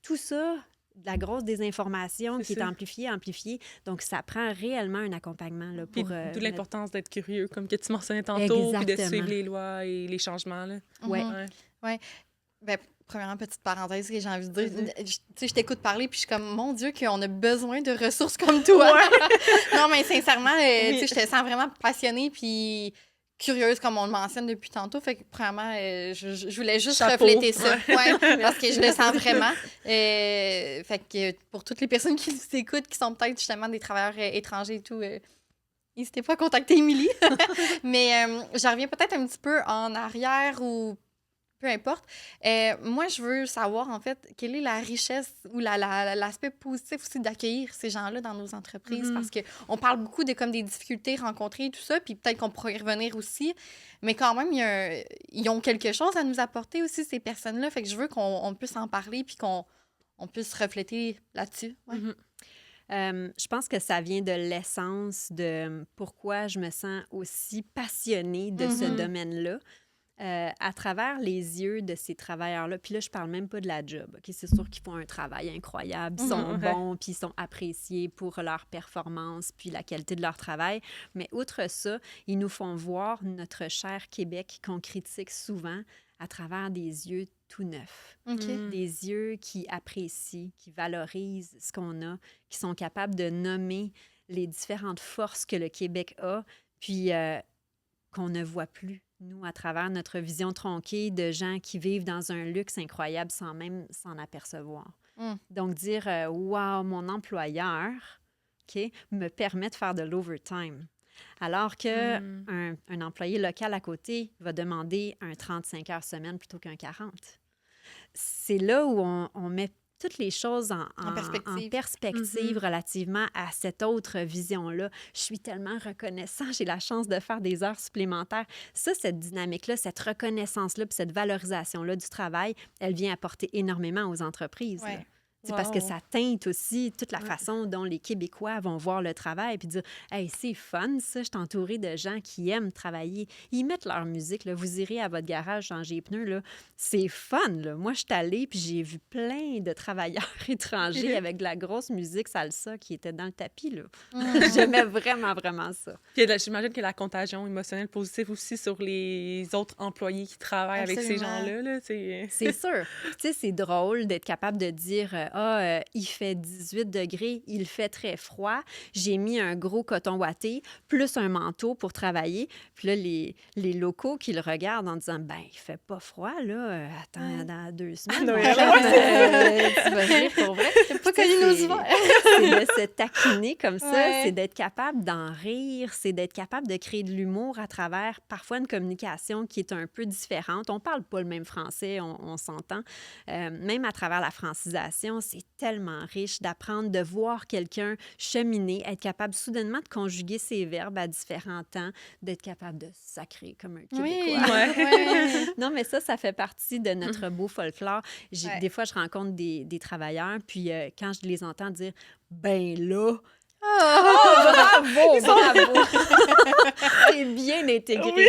Tout ça... de la grosse désinformation qui est amplifiée. Donc, ça prend réellement un accompagnement. Là, pour, d'où l'importance d'être curieux, comme que tu mentionnais tantôt, puis de suivre les lois et les changements. Oui. Ben, premièrement, petite parenthèse que j'ai envie de dire. Je t'écoute parler, puis je suis comme, mon Dieu, qu'on a besoin de ressources comme toi. Non, mais sincèrement, je te sens vraiment passionnée, puis curieuse, comme on le mentionne depuis tantôt. Fait que, premièrement, je voulais juste Chapeau. refléter ça. Ouais, parce que je le sens vraiment. Fait que pour toutes les personnes qui nous écoutent, qui sont peut-être justement des travailleurs étrangers et tout, n'hésitez pas à contacter Émilie. Mais je reviens peut-être un petit peu en arrière ou peu importe. Moi, je veux savoir, en fait, quelle est la richesse ou l'aspect positif aussi d'accueillir ces gens-là dans nos entreprises. Parce qu'on parle beaucoup de comme des difficultés rencontrées et tout ça, puis peut-être qu'on pourrait y revenir aussi. Mais quand même, ils ont quelque chose à nous apporter aussi, ces personnes-là. Fait que je veux qu'on puisse en parler puis qu'on puisse refléter là-dessus. Ouais. Je pense que ça vient de l'essence de pourquoi je me sens aussi passionnée de ce domaine-là. À travers les yeux de ces travailleurs-là, puis là, je parle même pas de la job. Okay? C'est sûr qu'ils font un travail incroyable, ils sont bons, puis ils sont appréciés pour leur performance, puis la qualité de leur travail. Mais outre ça, ils nous font voir notre cher Québec qu'on critique souvent à travers des yeux tout neufs. Des yeux qui apprécient, qui valorisent ce qu'on a, qui sont capables de nommer les différentes forces que le Québec a, puis qu'on ne voit plus, nous, à travers notre vision tronquée de gens qui vivent dans un luxe incroyable sans même s'en apercevoir. Donc, dire « Wow, mon employeur me permet de faire de l'overtime ». Alors qu'un un employé local à côté va demander un 35 heures semaine plutôt qu'un 40. C'est là où on met toutes les choses en perspective relativement à cette autre vision-là. Je suis tellement reconnaissant, j'ai la chance de faire des heures supplémentaires. Ça, cette dynamique-là, cette reconnaissance-là, puis cette valorisation-là du travail, elle vient apporter énormément aux entreprises. Ouais. C'est parce que ça teinte aussi toute la façon dont les Québécois vont voir le travail puis dire « Hey, c'est fun, ça, je suis entourée de gens qui aiment travailler. » Ils mettent leur musique, là. Vous irez à votre garage changer les pneus, là. C'est fun, là. Moi, je suis allée puis j'ai vu plein de travailleurs étrangers avec de la grosse musique salsa qui était dans le tapis, là. J'aimais vraiment, vraiment ça. Puis j'imagine qu'il y a la contagion émotionnelle positive aussi sur les autres employés qui travaillent avec ces gens-là. Là, c'est sûr. Tu sais, c'est drôle d'être capable de dire il fait 18 degrés, il fait très froid, j'ai mis un gros coton ouaté plus un manteau pour travailler. Puis là, les locaux qui le regardent en disant ben il fait pas froid, là. Attends, dans 2 semaines. Tu vas rire pour vrai. C'est pas connu nos hivers. C'est de se taquiner comme ça, c'est d'être capable d'en rire, c'est d'être capable de créer de l'humour à travers parfois une communication qui est un peu différente. On parle pas le même français, on s'entend. Même à travers la francisation, c'est tellement riche d'apprendre, de voir quelqu'un cheminer, être capable soudainement de conjuguer ses verbes à différents temps, d'être capable de sacrer comme un Québécois. Non, mais ça fait partie de notre beau folklore. Des fois, je rencontre des travailleurs, puis quand je les entends dire « ben là », bravo! C'est bien intégré.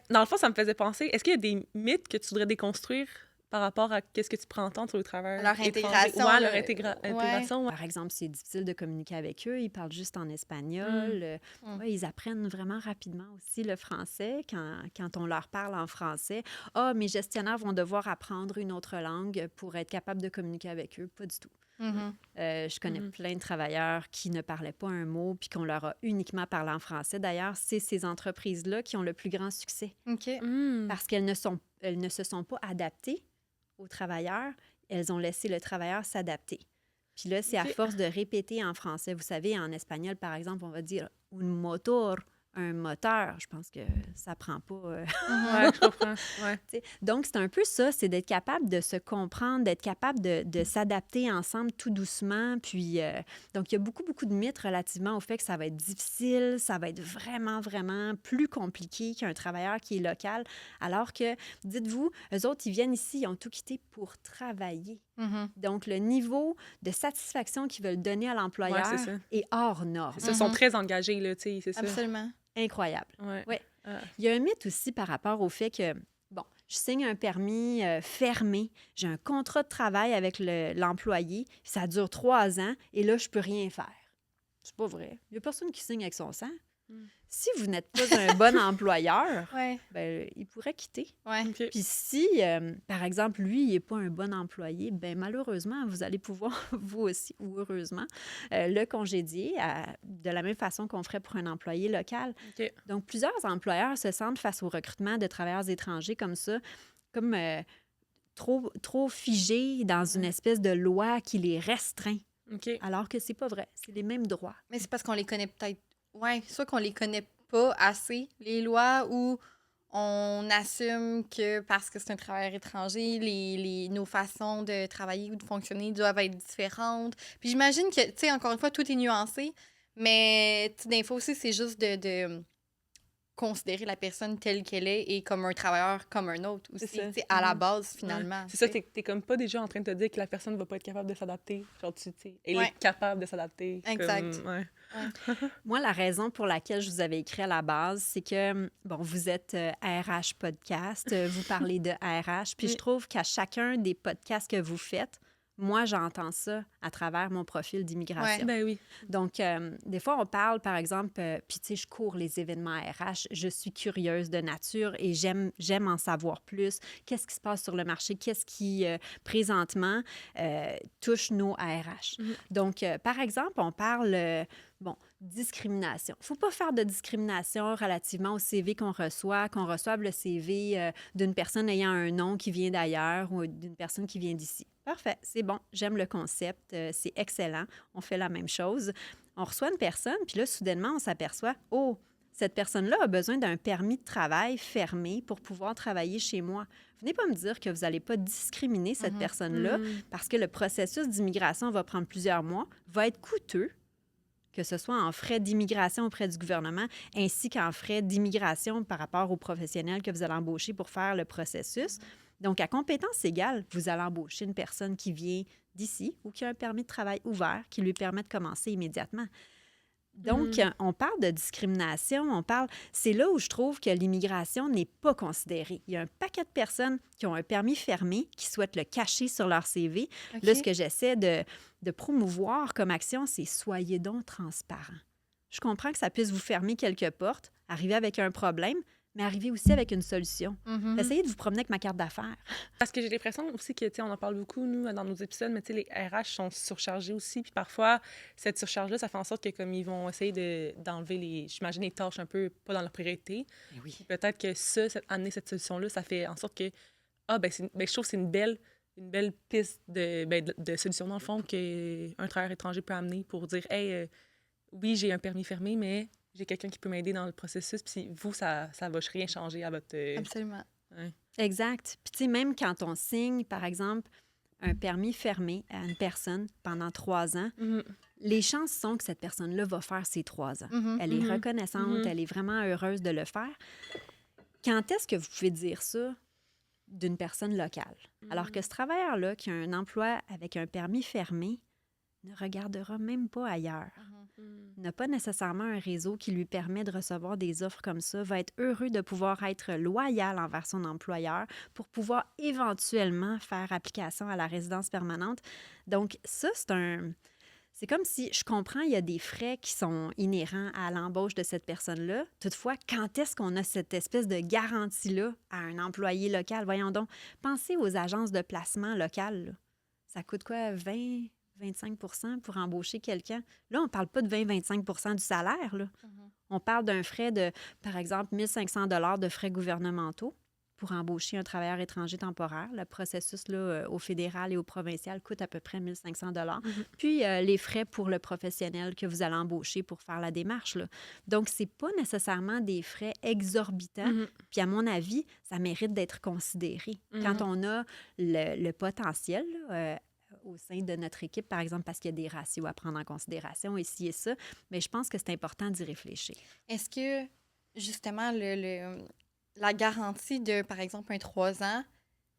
Dans le fond, ça me faisait penser, est-ce qu'il y a des mythes que tu voudrais déconstruire par rapport à qu'est-ce que tu pourrais entendre sur le travail? Leur intégration. Ouais, leur intégration. Ouais. Par exemple, c'est difficile de communiquer avec eux. Ils parlent juste en espagnol. Ils apprennent vraiment rapidement aussi le français quand on leur parle en français. Ah, mes gestionnaires vont devoir apprendre une autre langue pour être capables de communiquer avec eux. Pas du tout. Je connais plein de travailleurs qui ne parlaient pas un mot puis qu'on leur a uniquement parlé en français. D'ailleurs, c'est ces entreprises-là qui ont le plus grand succès. Parce qu'elles ne se sont pas adaptées aux travailleurs, elles ont laissé le travailleur s'adapter. Puis là, c'est à force de répéter en français. Vous savez, en espagnol, par exemple, on va dire « un motor », un moteur. Je pense que ça prend pas... Ouais, je comprends. Ouais. Donc, c'est un peu ça, c'est d'être capable de se comprendre, d'être capable de s'adapter ensemble tout doucement. Puis, donc, il y a beaucoup, beaucoup de mythes relativement au fait que ça va être difficile, ça va être vraiment, vraiment plus compliqué qu'un travailleur qui est local. Alors que, dites-vous, eux autres, ils viennent ici, ils ont tout quitté pour travailler. Donc, le niveau de satisfaction qu'ils veulent donner à l'employeur est hors norme. Ils sont très engagés, là, tu sais, c'est ça. Absolument. Incroyable. Ouais. Il y a un mythe aussi par rapport au fait que, bon, je signe un permis fermé, j'ai un contrat de travail avec l'employé, ça dure 3 ans et là, je peux rien faire. C'est pas vrai. Il y a personne qui signe avec son sang. Si vous n'êtes pas un bon employeur, Ouais, ben, il pourrait quitter. ouais. OK. Puis si, par exemple, lui, il n'est pas un bon employé, ben malheureusement, vous allez pouvoir, vous aussi, ou heureusement, le congédier de la même façon qu'on ferait pour un employé local. OK. Donc, plusieurs employeurs se sentent face au recrutement de travailleurs étrangers comme ça, comme trop figés dans une espèce de loi qui les restreint, OK. alors que c'est pas vrai. C'est les mêmes droits. Mais c'est parce qu'on les connaît peut-être. Ouais, soit qu'on les connaît pas assez, les lois, ou on assume que parce que c'est un travailleur étranger, nos façons de travailler ou de fonctionner doivent être différentes. Puis j'imagine que, tu sais, encore une fois, tout est nuancé, mais des fois aussi, c'est juste de considérer la personne telle qu'elle est et comme un travailleur comme un autre aussi, C'est ça. tu sais, à la base, finalement. Ouais. C'est ça, tu sais. t'es comme pas déjà en train de te dire que la personne va pas être capable de s'adapter. Genre, tu sais, elle Ouais. est capable de s'adapter. Exact. Comme, ouais. Moi, la raison pour laquelle je vous avais écrit à la base, c'est que, bon, vous êtes RH Podcast, vous parlez de RH, puis je Oui. trouve qu'à chacun des podcasts que vous faites, moi, j'entends ça à travers mon profil d'immigration. Ben oui. Donc, des fois, on parle, par exemple, puis tu sais, je cours les événements RH, je suis curieuse de nature et j'aime en savoir plus. Qu'est-ce qui se passe sur le marché? Qu'est-ce qui, présentement, touche nos RH? Donc, par exemple, on parle, discrimination. Il ne faut pas faire de discrimination relativement au CV qu'on reçoive le CV d'une personne ayant un nom qui vient d'ailleurs ou d'une personne qui vient d'ici. Parfait, c'est bon, j'aime le concept, c'est excellent, on fait la même chose. On reçoit une personne, puis là, soudainement, on s'aperçoit, oh, cette personne-là a besoin d'un permis de travail fermé pour pouvoir travailler chez moi. Venez pas me dire que vous n'allez pas discriminer cette personne-là parce que le processus d'immigration va prendre plusieurs mois, va être coûteux, que ce soit en frais d'immigration auprès du gouvernement, ainsi qu'en frais d'immigration par rapport aux professionnels que vous allez embaucher pour faire le processus. Donc, à compétence égale, vous allez embaucher une personne qui vient d'ici ou qui a un permis de travail ouvert qui lui permet de commencer immédiatement. Donc, on parle de discrimination, c'est là où je trouve que l'immigration n'est pas considérée. Il y a un paquet de personnes qui ont un permis fermé, qui souhaitent le cacher sur leur CV. OK. Là, ce que j'essaie de promouvoir comme action, c'est soyez donc transparent. Je comprends que ça puisse vous fermer quelques portes, arriver avec un problème, mais arriver aussi avec une solution. Mhm. Essayez de vous promener avec ma carte d'affaires. Parce que j'ai l'impression aussi que, tu sais, on en parle beaucoup, nous, dans nos épisodes, mais tu sais, les RH sont surchargés aussi. Puis parfois, cette surcharge-là, ça fait en sorte que, comme ils vont essayer d'enlever j'imagine, les tâches un peu pas dans leur priorité. Oui. Puis peut-être que amener cette solution-là, ça fait en sorte que, je trouve que c'est une belle piste de solution, dans le fond, qu'un travailleur étranger peut amener pour dire, hey, oui, j'ai un permis fermé, mais j'ai quelqu'un qui peut m'aider dans le processus. Puis vous, ça va rien changer à votre. Absolument. Ouais. Exact. Puis, tu sais, même quand on signe, par exemple, un permis fermé à une personne pendant 3 ans, les chances sont que cette personne-là va faire ces 3 ans. Mhm. Elle est reconnaissante, elle est vraiment heureuse de le faire. Quand est-ce que vous pouvez dire ça d'une personne locale? Alors que ce travailleur-là, qui a un emploi avec un permis fermé, ne regardera même pas ailleurs. N'a pas nécessairement un réseau qui lui permet de recevoir des offres comme ça, va être heureux de pouvoir être loyal envers son employeur pour pouvoir éventuellement faire application à la résidence permanente. Donc, ça, c'est comme si, je comprends, il y a des frais qui sont inhérents à l'embauche de cette personne-là. Toutefois, quand est-ce qu'on a cette espèce de garantie-là à un employé local? Voyons donc, pensez aux agences de placement locales. Là. Ça coûte quoi, 25 pour embaucher quelqu'un. Là, on ne parle pas de 20-25 du salaire. Là. On parle d'un frais de, par exemple, 1 500 $ de frais gouvernementaux pour embaucher un travailleur étranger temporaire. Le processus là, au fédéral et au provincial coûte à peu près 1 500 $. Puis, les frais pour le professionnel que vous allez embaucher pour faire la démarche. Là. Donc, ce n'est pas nécessairement des frais exorbitants. Puis, à mon avis, ça mérite d'être considéré. Quand on a le potentiel, là, au sein de notre équipe, par exemple, parce qu'il y a des ratios à prendre en considération, ici et ça, mais je pense que c'est important d'y réfléchir. Est-ce que, justement, la garantie de, par exemple, un 3 ans,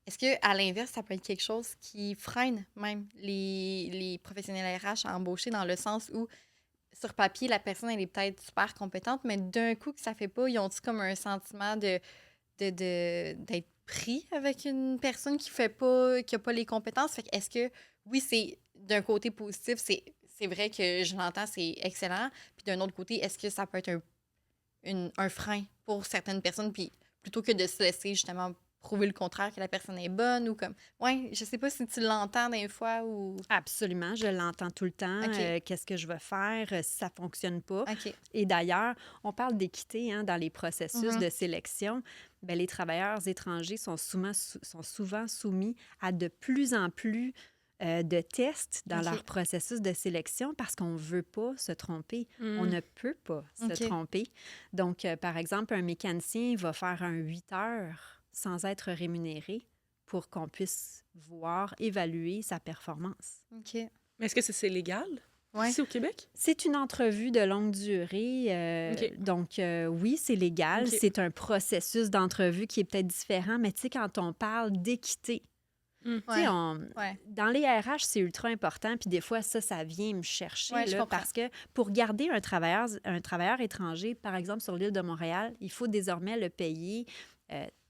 est-ce qu'à l'inverse, ça peut être quelque chose qui freine même les professionnels RH à embaucher dans le sens où, sur papier, la personne, elle est peut-être super compétente, mais d'un coup que ça fait pas, ils ont-ils comme un sentiment d'être pris avec une personne qui a pas les compétences? Fait que est-ce que, oui, c'est d'un côté positif, c'est vrai que je l'entends, c'est excellent. Puis d'un autre côté, est-ce que ça peut être un frein pour certaines personnes, puis plutôt que de se laisser justement prouver le contraire, que la personne est bonne ou comme... Ouais, je sais pas si tu l'entends des fois ou... Absolument, je l'entends tout le temps. OK. Qu'est-ce que je vais faire si ça ne fonctionne pas? OK. Et d'ailleurs, on parle d'équité dans les processus Mhm. de sélection. Bien, les travailleurs étrangers sont souvent soumis à de plus en plus de tests dans OK. leur processus de sélection parce qu'on ne veut pas se tromper. On Mm. ne peut pas se OK. tromper. Donc, par exemple, un mécanicien va faire un 8 heures sans être rémunéré pour qu'on puisse voir, évaluer sa performance. OK. Mais est-ce que c'est légal Ouais. ici au Québec? C'est une entrevue de longue durée. OK. Donc, oui, c'est légal. OK. C'est un processus d'entrevue qui est peut-être différent, mais tu sais, quand on parle d'équité, Mm. tu sais, Ouais. Ouais. dans les RH, c'est ultra important. Puis des fois, ça vient me chercher. Ouais, je Là, comprends. parce que pour garder un travailleur étranger, par exemple, sur l'île de Montréal, il faut désormais le payer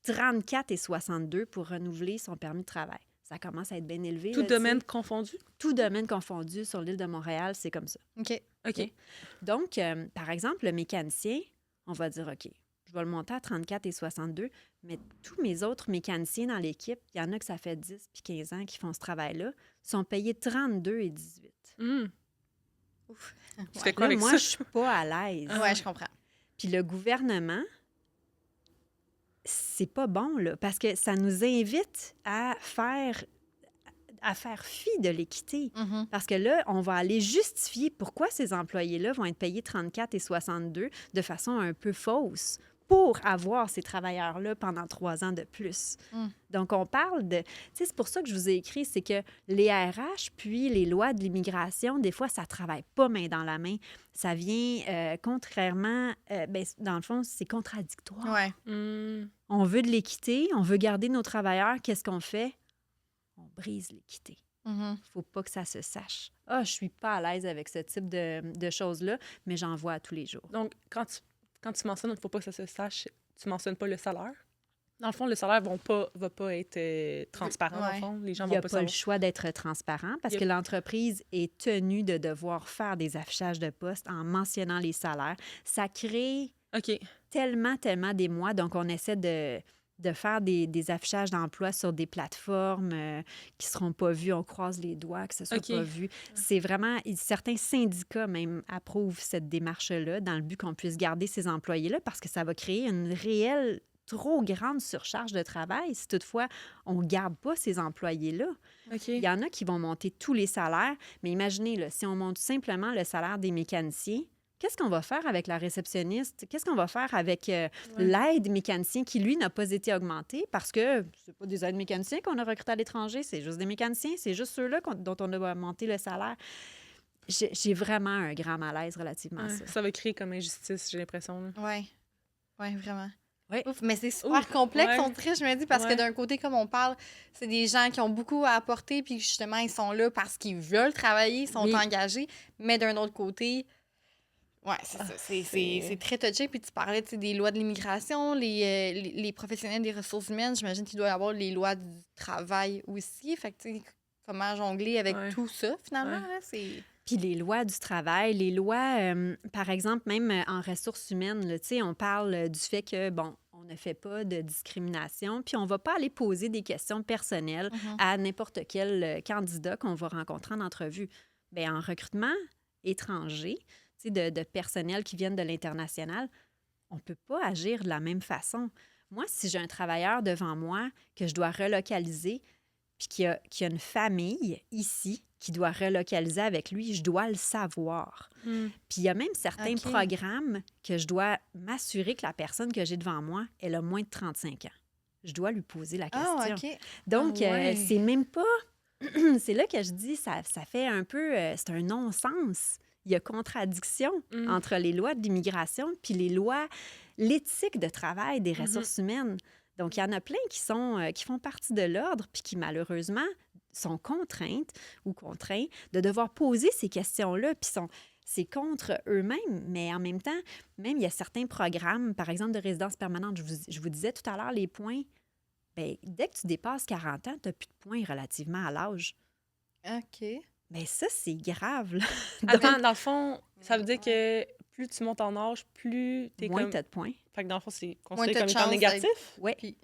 34,62 pour renouveler son permis de travail. Ça commence à être bien élevé. Tout là, tu sais. domaine confondu? Tout domaine confondu sur l'île de Montréal, c'est comme ça. OK. OK. Donc, par exemple, le mécanicien, on va dire, OK, je vais le monter à 34,62, mais tous mes autres mécaniciens dans l'équipe, il y en a que ça fait 10 puis 15 ans qui font ce travail-là, sont payés 32,18. Mm. Ouf. Tu fais Ouais. quoi Là, avec moi, ça? je suis pas à l'aise. Ouais, je comprends. Puis le gouvernement, c'est pas bon, là, parce que ça nous invite à faire fi de l'équité. Mhm. Parce que là, on va aller justifier pourquoi ces employés-là vont être payés 34,62 de façon un peu fausse pour avoir ces travailleurs-là pendant 3 ans de plus. Mm. Donc, on parle de... Tu sais, c'est pour ça que je vous ai écrit, c'est que les RH puis les lois de l'immigration, des fois, ça ne travaille pas main dans la main. Ça vient contrairement... ben, dans le fond, c'est contradictoire. Ouais. Mm. On veut de l'équité, on veut garder nos travailleurs. Qu'est-ce qu'on fait? On brise l'équité. Mhm. Il ne faut pas que ça se sache. Ah, je suis pas à l'aise avec ce type de choses-là, mais j'en vois à tous les jours. Donc, quand tu mentionnes qu'il ne faut pas que ça se sache, tu ne mentionnes pas le salaire. Dans le fond, le salaire va pas être transparent, dans Ouais. le fond. Les gens Il n'y vont a pas pas le savoir. choix d'être transparent parce Il y a- que l'entreprise est tenue de devoir faire des affichages de postes en mentionnant les salaires. Ça crée OK. tellement des mois. Donc, on essaie de faire des affichages d'emploi sur des plateformes qui ne seront pas vues. On croise les doigts que ce ne soit OK. pas vu. C'est vraiment... Certains syndicats même approuvent cette démarche-là dans le but qu'on puisse garder ces employés-là parce que ça va créer une réelle trop grande surcharge de travail si toutefois on ne garde pas ces employés-là. OK. Il y en a qui vont monter tous les salaires, mais imaginez, là, si on monte simplement le salaire des mécaniciens, qu'est-ce qu'on va faire avec la réceptionniste? Qu'est-ce qu'on va faire avec l'aide mécanicien qui, lui, n'a pas été augmenté parce que c'est pas des aides mécaniciens qu'on a recrutés à l'étranger, c'est juste des mécaniciens, c'est juste ceux-là dont on a monté le salaire. J'ai vraiment un grand malaise relativement à Ouais, ça. ça va créer comme injustice, j'ai l'impression. là. Ouais. Ouais, vraiment. Ouais. Ouf, mais c'est super Ouf, complexe, ouais. on dirait, je me dis, parce que Ouais. d'un côté, comme on parle, c'est des gens qui ont beaucoup à apporter, puis justement, ils sont là parce qu'ils veulent travailler, ils sont Oui. engagés. Mais d'un autre côté, ouais, c'est ça. c'est- C'est très touché. Puis tu parlais tu sais, des lois de l'immigration, les professionnels des ressources humaines, j'imagine qu'il doit y avoir les lois du travail aussi. Fait que, tu sais, comment jongler avec Ouais. tout ça, finalement, Ouais. là, c'est... Puis les lois du travail, les lois, par exemple, même en ressources humaines, là, tu sais, on parle du fait que, bon, on ne fait pas de discrimination, puis on ne va pas aller poser des questions personnelles Mhm. à n'importe quel candidat qu'on va rencontrer en entrevue. Bien, en recrutement étranger, tu sais, de personnel qui viennent de l'international, on ne peut pas agir de la même façon. Moi, si j'ai un travailleur devant moi que je dois relocaliser, puis qui a une famille ici qui doit relocaliser avec lui, je dois le savoir. Mm. Puis il y a même certains OK. programmes que je dois m'assurer que la personne que j'ai devant moi, elle a moins de 35 ans. Je dois lui poser la question. Ah, OK. Donc, Ah ouais. c'est même pas... c'est là que je dis, ça fait un peu... c'est un non-sens. Il y a contradiction Mm. entre les lois de l'immigration puis les lois, l'éthique de travail des Mhm. ressources humaines. Donc, il y en a plein qui font partie de l'ordre puis qui, malheureusement, sont contraintes ou contraints de devoir poser ces questions-là puis c'est contre eux-mêmes, mais en même temps, même il y a certains programmes, par exemple de résidence permanente, je vous disais tout à l'heure, les points, bien, dès que tu dépasses 40 ans, tu n'as plus de points relativement à l'âge. OK. Mais ça, c'est grave. là. Attends, dans le fond, ça veut dire que plus tu montes en âge, plus t'es Moins comme... t'as de points. Fait que dans le fond, c'est Moins considéré t'as comme de étant chance négatif? Oui. Puis,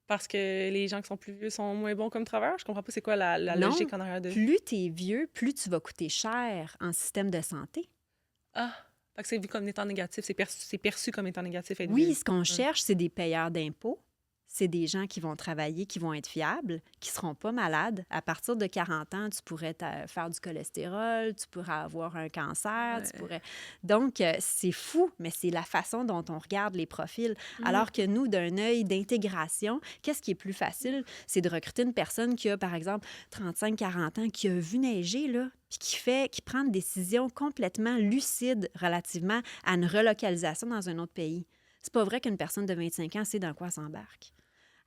Parce que les gens qui sont plus vieux sont moins bons comme travailleurs? Je comprends pas c'est quoi la Non, logique en arrière de... plus t'es vieux, plus tu vas coûter cher en système de santé. Ah! Fait que c'est vu comme étant négatif. C'est perçu comme étant négatif être Oui, vieux. ce qu'on cherche, c'est des payeurs d'impôts. C'est des gens qui vont travailler, qui vont être fiables, qui ne seront pas malades. À partir de 40 ans, tu pourrais faire du cholestérol, tu pourrais avoir un cancer, tu Ouais. pourrais... Donc, c'est fou, mais c'est la façon dont on regarde les profils. Alors que nous, d'un œil d'intégration, qu'est-ce qui est plus facile? C'est de recruter une personne qui a, par exemple, 35-40 ans, qui a vu neiger, là, puis qui prend une décision complètement lucide relativement à une relocalisation dans un autre pays. C'est pas vrai qu'une personne de 25 ans sait dans quoi elle s'embarque.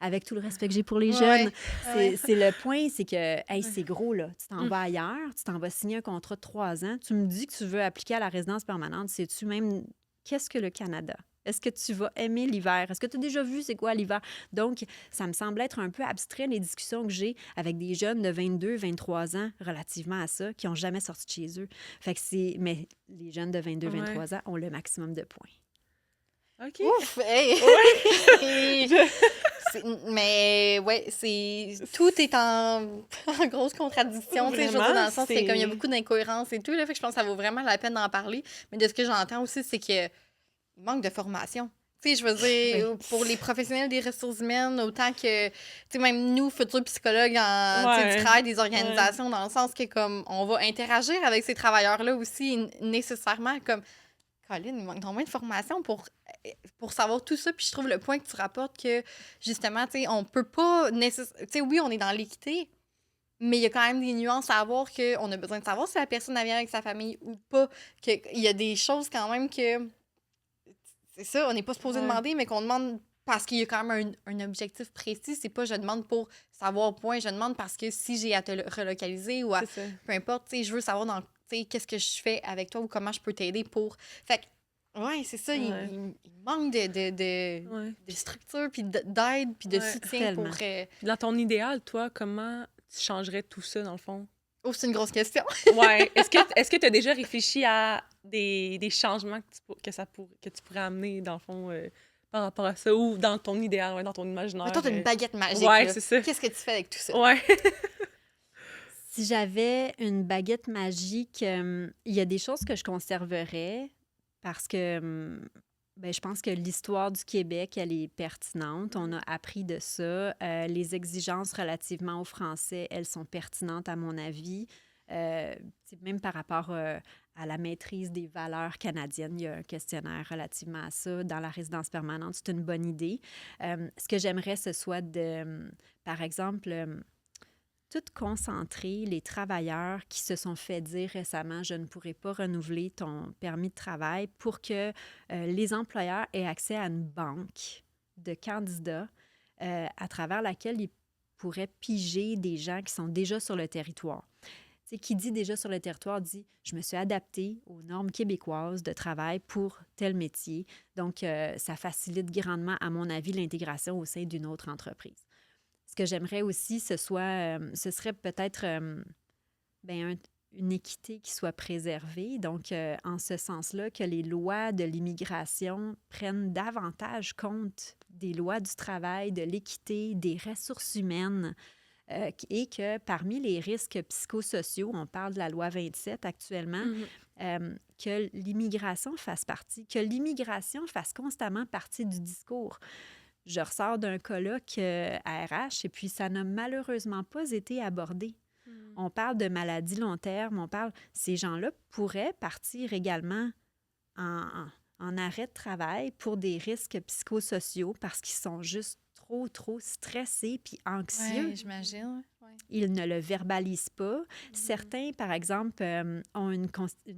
Avec tout le respect que j'ai pour les Ouais, jeunes, ouais. c'est le point, c'est que, hey, c'est gros, là. Tu t'en vas ailleurs, tu t'en vas signer un contrat de 3 ans, tu me dis que tu veux appliquer à la résidence permanente, sais-tu même qu'est-ce que le Canada? Est-ce que tu vas aimer l'hiver? Est-ce que tu as déjà vu c'est quoi l'hiver? Donc, ça me semble être un peu abstrait, les discussions que j'ai avec des jeunes de 22, 23 ans relativement à ça, qui n'ont jamais sorti de chez eux. Fait que c'est... Mais les jeunes de 22, 23 ans ont le maximum de points. OK. Ouf! Hey. Mais ouais, c'est tout est en grosse contradiction. Tu sais, je veux dire, dans le sens que comme il y a beaucoup d'incohérences et tout, là, fait que je pense que ça vaut vraiment la peine d'en parler. Mais de ce que j'entends aussi, c'est qu'il manque de formation. Tu sais, je veux dire, pour les professionnels des ressources humaines, autant que, tu sais, même nous, futurs psychologues tu sais, du travail des organisations, dans le sens que, comme, on va interagir avec ces travailleurs-là aussi, nécessairement, comme, Colin, il manque vraiment de formation pour savoir tout ça. Puis je trouve le point que tu rapportes que, justement, tu sais, on peut pas nécessairement... Tu sais, oui, on est dans l'équité, mais il y a quand même des nuances à avoir qu'on a besoin de savoir si la personne vient avec sa famille ou pas. Il y a des choses quand même que... C'est ça, on n'est pas supposé demander, mais qu'on demande parce qu'il y a quand même un objectif précis. C'est pas je demande pour savoir point, je demande parce que si j'ai à te relocaliser ou à... Peu importe, tu sais, je veux savoir dans... qu'est-ce que je fais avec toi ou comment je peux t'aider pour... Fait que, ouais, c'est ça, il manque de structure, puis d'aide, puis de soutien pour... Dans ton idéal, toi, comment tu changerais tout ça, dans le fond? Oh, c'est une grosse question. Ouais. Est-ce que tu as déjà réfléchi à des changements que tu pourrais amener, dans le fond, par rapport à ça, ou dans ton idéal, dans ton imaginaire? Mais toi, t'as une baguette magique, ouais, là. C'est ça. Qu'est-ce que tu fais avec tout ça? Ouais. Si j'avais une baguette magique, il y a des choses que je conserverais parce que je pense que l'histoire du Québec, elle est pertinente. On a appris de ça. Les exigences relativement au français, elles sont pertinentes à mon avis. Même par rapport à la maîtrise des valeurs canadiennes, il y a un questionnaire relativement à ça. Dans la résidence permanente, c'est une bonne idée. Ce que j'aimerais, ce soit par exemple... tout concentrer les travailleurs qui se sont fait dire récemment « je ne pourrai pas renouveler ton permis de travail » pour que les employeurs aient accès à une banque de candidats à travers laquelle ils pourraient piger des gens qui sont déjà sur le territoire. Tu sais, qui dit déjà sur le territoire dit « je me suis adapté aux normes québécoises de travail pour tel métier ». Donc, ça facilite grandement, à mon avis, l'intégration au sein d'une autre entreprise. Ce que j'aimerais aussi, ce serait peut-être une équité qui soit préservée. Donc, en ce sens-là, que les lois de l'immigration prennent davantage compte des lois du travail, de l'équité, des ressources humaines, et que parmi les risques psychosociaux, on parle de la loi 27 actuellement, que l'immigration fasse partie, que l'immigration fasse constamment partie du discours. Je ressors d'un colloque à RH et puis ça n'a malheureusement pas été abordé. On parle de maladies long terme, ces gens-là pourraient partir également en arrêt de travail pour des risques psychosociaux parce qu'ils sont juste trop stressés puis anxieux. Oui, j'imagine. Ouais. Ils ne le verbalisent pas. Certains, par exemple, ont une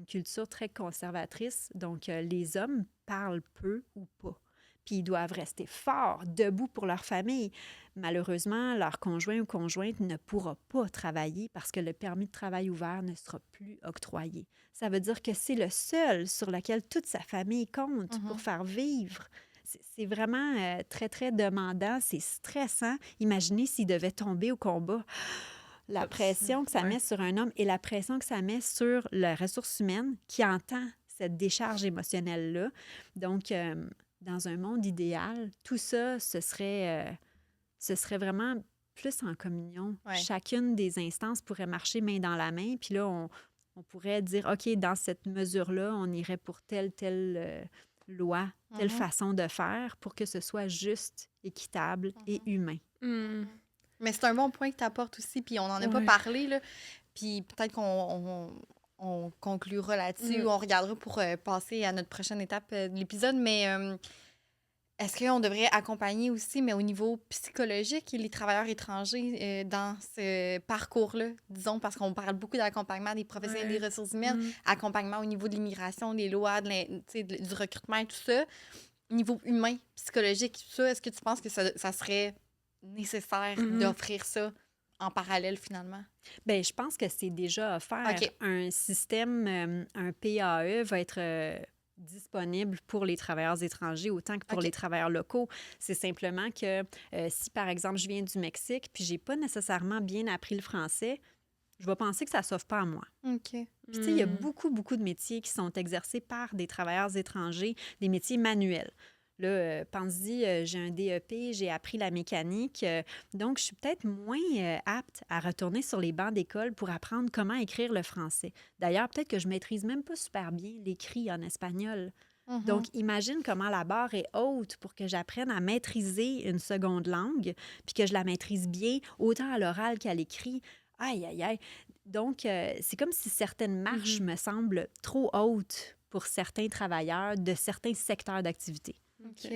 culture très conservatrice, donc les hommes parlent peu ou pas. Puis ils doivent rester forts, debout pour leur famille. Malheureusement, leur conjoint ou conjointe ne pourra pas travailler parce que le permis de travail ouvert ne sera plus octroyé. Ça veut dire que c'est le seul sur lequel toute sa famille compte pour faire vivre. C'est vraiment très, très demandant, c'est stressant. Imaginez s'il devait tomber au combat. La pression que ça met sur un homme et la pression que ça met sur la ressource humaine qui entend cette décharge émotionnelle-là. Donc, dans un monde idéal, tout ça, ce serait vraiment plus en communion. Ouais. Chacune des instances pourrait marcher main dans la main, puis là, on pourrait dire, OK, dans cette mesure-là, on irait pour telle loi, telle façon de faire pour que ce soit juste, équitable et humain. Hmm. Mais c'est un bon point que tu apportes aussi, puis on n'en a pas Ouais. parlé, là. Puis peut-être qu'on conclura là-dessus ou on regardera pour passer à notre prochaine étape de l'épisode. Mais est-ce qu'on devrait accompagner aussi, mais au niveau psychologique, les travailleurs étrangers dans ce parcours-là, disons, parce qu'on parle beaucoup d'accompagnement des professionnels Ouais. des ressources humaines, accompagnement au niveau de l'immigration, des lois, du recrutement et tout ça. Niveau humain, psychologique, tout ça, est-ce que tu penses que ça serait nécessaire d'offrir ça en parallèle, finalement? Bien, je pense que c'est déjà offert. OK. Un système, un PAE va être disponible pour les travailleurs étrangers autant que pour OK. les travailleurs locaux. C'est simplement que si, par exemple, je viens du Mexique puis j'ai pas nécessairement bien appris le français, je vais penser que ça s'offre pas à moi. OK. Puis, tu sais, il y a beaucoup de métiers qui sont exercés par des travailleurs étrangers, des métiers manuels. Là, pense-y, j'ai un DEP, j'ai appris la mécanique, donc je suis peut-être moins apte à retourner sur les bancs d'école pour apprendre comment écrire le français. D'ailleurs, peut-être que je maîtrise même pas super bien l'écrit en espagnol. Donc, imagine comment la barre est haute pour que j'apprenne à maîtriser une seconde langue, puis que je la maîtrise bien, autant à l'oral qu'à l'écrit. Aïe, aïe, aïe. Donc, c'est comme si certaines marches me semblent trop hautes pour certains travailleurs de certains secteurs d'activité. OK.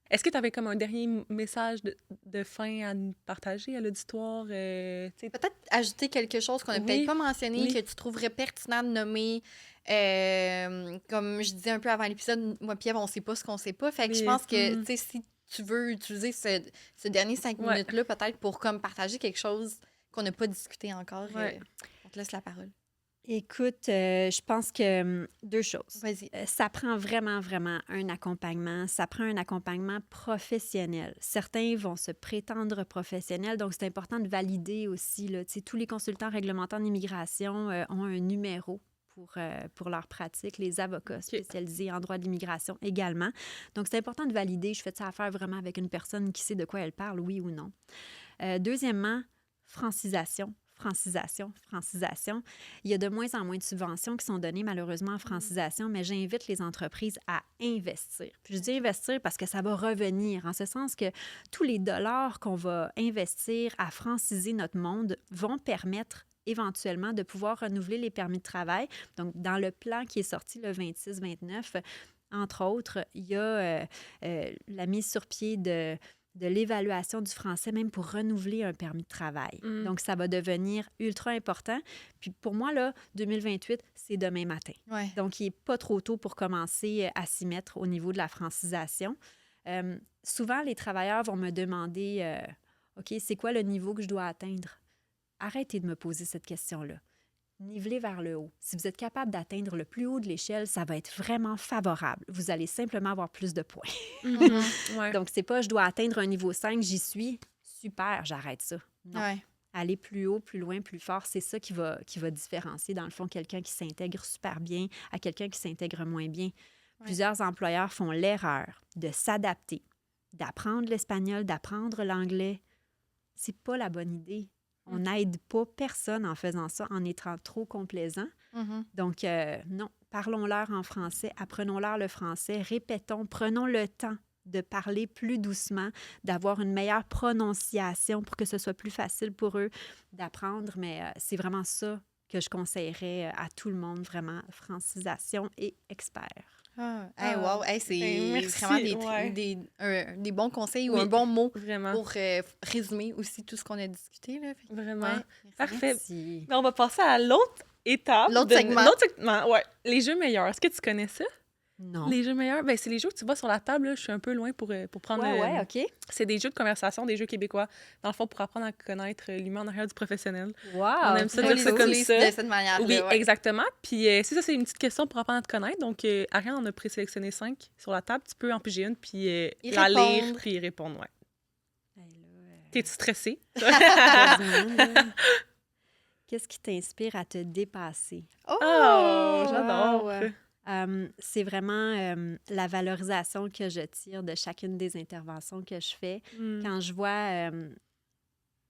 Est-ce que tu avais comme un dernier message de fin à nous partager à l'auditoire? Tu sais, Peut-être ajouter quelque chose qu'on n'a Oui, peut-être pas mentionné, oui. que tu trouverais pertinent de nommer. Comme je disais un peu avant l'épisode, moi Pierre, on sait pas ce qu'on sait pas. Fait que je Oui. pense que, tu sais, si tu veux utiliser ce dernier 5 Ouais. minutes-là, peut-être pour comme partager quelque chose qu'on n'a pas discuté encore, Ouais. on te laisse la parole. Écoute, je pense que deux choses. Vas-y. Ça prend vraiment un accompagnement. Ça prend un accompagnement professionnel. Certains vont se prétendre professionnels, donc c'est important de valider aussi. Là, tu sais, tous les consultants réglementants d'immigration ont un numéro pour leur pratique, les avocats spécialisés en droit de l'immigration également. Donc, c'est important de valider. Je fais ça affaire vraiment avec une personne qui sait de quoi elle parle, oui ou non. Deuxièmement, francisation. Il y a de moins en moins de subventions qui sont données malheureusement en francisation, mais j'invite les entreprises à investir. Puis je dis investir parce que ça va revenir, en ce sens que tous les dollars qu'on va investir à franciser notre monde vont permettre éventuellement de pouvoir renouveler les permis de travail. Donc, dans le plan qui est sorti le 26-29, entre autres, il y a la mise sur pied de l'évaluation du français, même pour renouveler un permis de travail. Donc, ça va devenir ultra important. Puis pour moi, là, 2028, c'est demain matin. Ouais. Donc, il n'est pas trop tôt pour commencer à s'y mettre au niveau de la francisation. Souvent, les travailleurs vont me demander, OK, c'est quoi le niveau que je dois atteindre? Arrêtez de me poser cette question-là. Nivelez vers le haut. Si vous êtes capable d'atteindre le plus haut de l'échelle, ça va être vraiment favorable. Vous allez simplement avoir plus de points. Ouais. Donc, c'est pas « je dois atteindre un niveau 5, j'y suis, super, j'arrête ça ». Non. Ouais. Aller plus haut, plus loin, plus fort, c'est ça qui va différencier, dans le fond, quelqu'un qui s'intègre super bien à quelqu'un qui s'intègre moins bien. Ouais. Plusieurs employeurs font l'erreur de s'adapter, d'apprendre l'espagnol, d'apprendre l'anglais. C'est pas la bonne idée. On n'aide pas personne en faisant ça, en étant trop complaisant. Donc, non, parlons-leur en français, apprenons-leur le français, répétons, prenons le temps de parler plus doucement, d'avoir une meilleure prononciation pour que ce soit plus facile pour eux d'apprendre. Mais c'est vraiment ça que je conseillerais à tout le monde, vraiment, francisation et expert. Hey, wow, hey, c'est merci, vraiment des bons conseils ou Oui, un bon mot Vraiment. pour résumer aussi tout ce qu'on a discuté. Là. Fait que, Vraiment. ouais, merci. Parfait. Merci. Mais on va passer à l'autre étape. L'autre segment. L'autre segment, ouais. Les jeux meilleurs. Est-ce que tu connais ça? Non. Les jeux meilleurs, ben, c'est les jeux que tu vois sur la table. Là. Je suis un peu loin pour prendre... Ouais, OK. C'est des jeux de conversation, des jeux québécois. Dans le fond, pour apprendre à connaître l'humain en arrière du professionnel. Wow! On aime ça On dire les ça comme utilise ça. de cette manière-là. Oui, ouais. exactement. Puis c'est ça, c'est une petite question pour apprendre à te connaître. Donc, Ariane en a présélectionné 5 sur la table. Tu peux en piger une, puis la lire, répondre. puis y répondre, ouais. Ben là, T'es-tu stressée? quasiment, là. Qu'est-ce qui t'inspire à te dépasser? Oh! Oh, j'adore! wow. C'est vraiment la valorisation que je tire de chacune des interventions que je fais. Quand je vois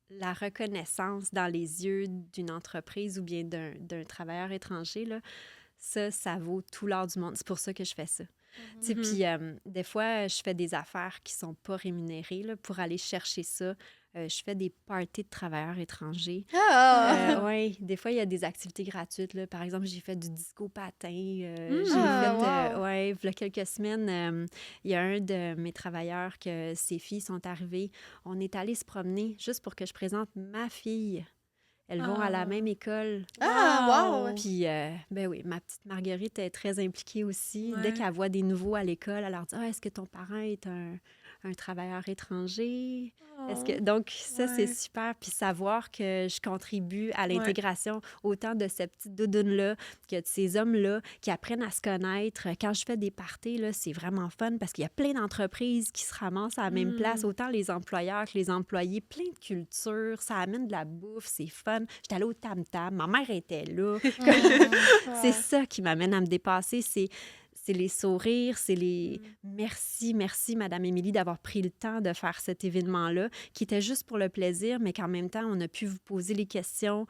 la reconnaissance dans les yeux d'une entreprise ou bien d'un travailleur étranger, là, ça vaut tout l'or du monde. C'est pour ça que je fais ça. Tu sais, puis des fois, je fais des affaires qui sont pas rémunérées là, pour aller chercher ça. Je fais des parties de travailleurs étrangers. Oui, des fois, il y a des activités gratuites. Là. Par exemple, j'ai fait du disco patin. J'ai fait, il y a quelques semaines, il y a un de mes travailleurs que ses filles sont arrivées. On est allé se promener juste pour que je présente ma fille. Elles vont à la même école. Wow! Puis, ben oui, ma petite Marguerite est très impliquée aussi. Dès qu'elle voit des nouveaux à l'école, elle leur dit « Ah, est-ce que ton parent est un travailleur étranger? » Donc, ça, c'est super. Puis savoir que je contribue à l'intégration autant de ces petites doudounes-là que de ces hommes-là qui apprennent à se connaître. Quand je fais des parties, là, c'est vraiment fun parce qu'il y a plein d'entreprises qui se ramassent à la même place, autant les employeurs que les employés, plein de cultures, ça amène de la bouffe, c'est fun. J'étais allée au tam-tam, ma mère était là. C'est ça qui m'amène à me dépasser, c'est les sourires, c'est les merci, Madame Émilie, d'avoir pris le temps de faire cet événement-là, qui était juste pour le plaisir, mais qu'en même temps, on a pu vous poser les questions,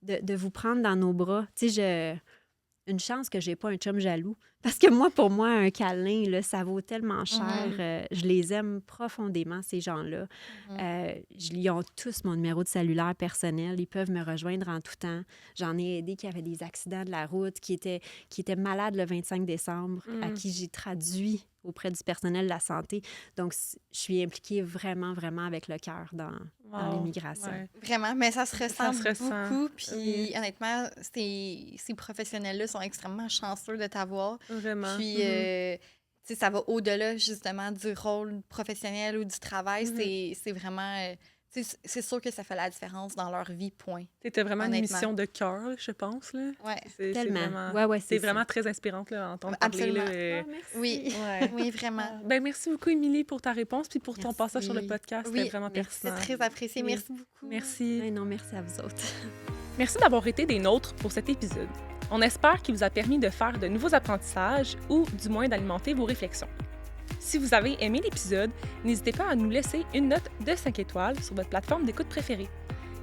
de vous prendre dans nos bras. Tu sais, une chance que j'ai pas un chum jaloux. Parce que pour moi, un câlin, là, ça vaut tellement cher. Je les aime profondément, ces gens-là. Ils ont tous mon numéro de cellulaire personnel. Ils peuvent me rejoindre en tout temps. J'en ai aidé qui avaient des accidents de la route, qui étaient malades le 25 décembre, à qui j'ai traduit auprès du personnel de la santé. Donc, je suis impliquée vraiment, vraiment avec le cœur dans l'immigration. Ouais. Vraiment, mais ça se ressent beaucoup. Puis, honnêtement, ces professionnels-là sont extrêmement chanceux de t'avoir. Vraiment. Puis, tu sais, ça va au-delà, justement, du rôle professionnel ou du travail. C'est vraiment... c'est sûr que ça fait la différence dans leur vie, point. C'était vraiment une mission de cœur, je pense. Là. Ouais. Tellement. C'est vraiment très inspirant là, à entendre parler. Absolument. Là, oui. Oui, vraiment. Ben, merci beaucoup, Émilie, pour ta réponse puis pour ton passage sur le podcast. C'était vraiment pertinent. C'est très apprécié. Oui. Merci beaucoup. Merci. Merci à vous autres. Merci d'avoir été des nôtres pour cet épisode. On espère qu'il vous a permis de faire de nouveaux apprentissages ou du moins d'alimenter vos réflexions. Si vous avez aimé l'épisode, n'hésitez pas à nous laisser une note de 5 étoiles sur votre plateforme d'écoute préférée.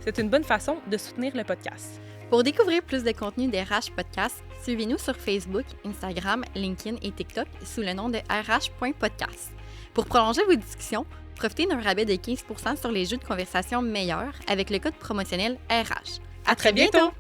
C'est une bonne façon de soutenir le podcast. Pour découvrir plus de contenu des RH Podcast, suivez-nous sur Facebook, Instagram, LinkedIn et TikTok sous le nom de rh.podcast. Pour prolonger vos discussions, profitez d'un rabais de 15% sur les jeux de conversation meilleurs avec le code promotionnel RH. À très bientôt!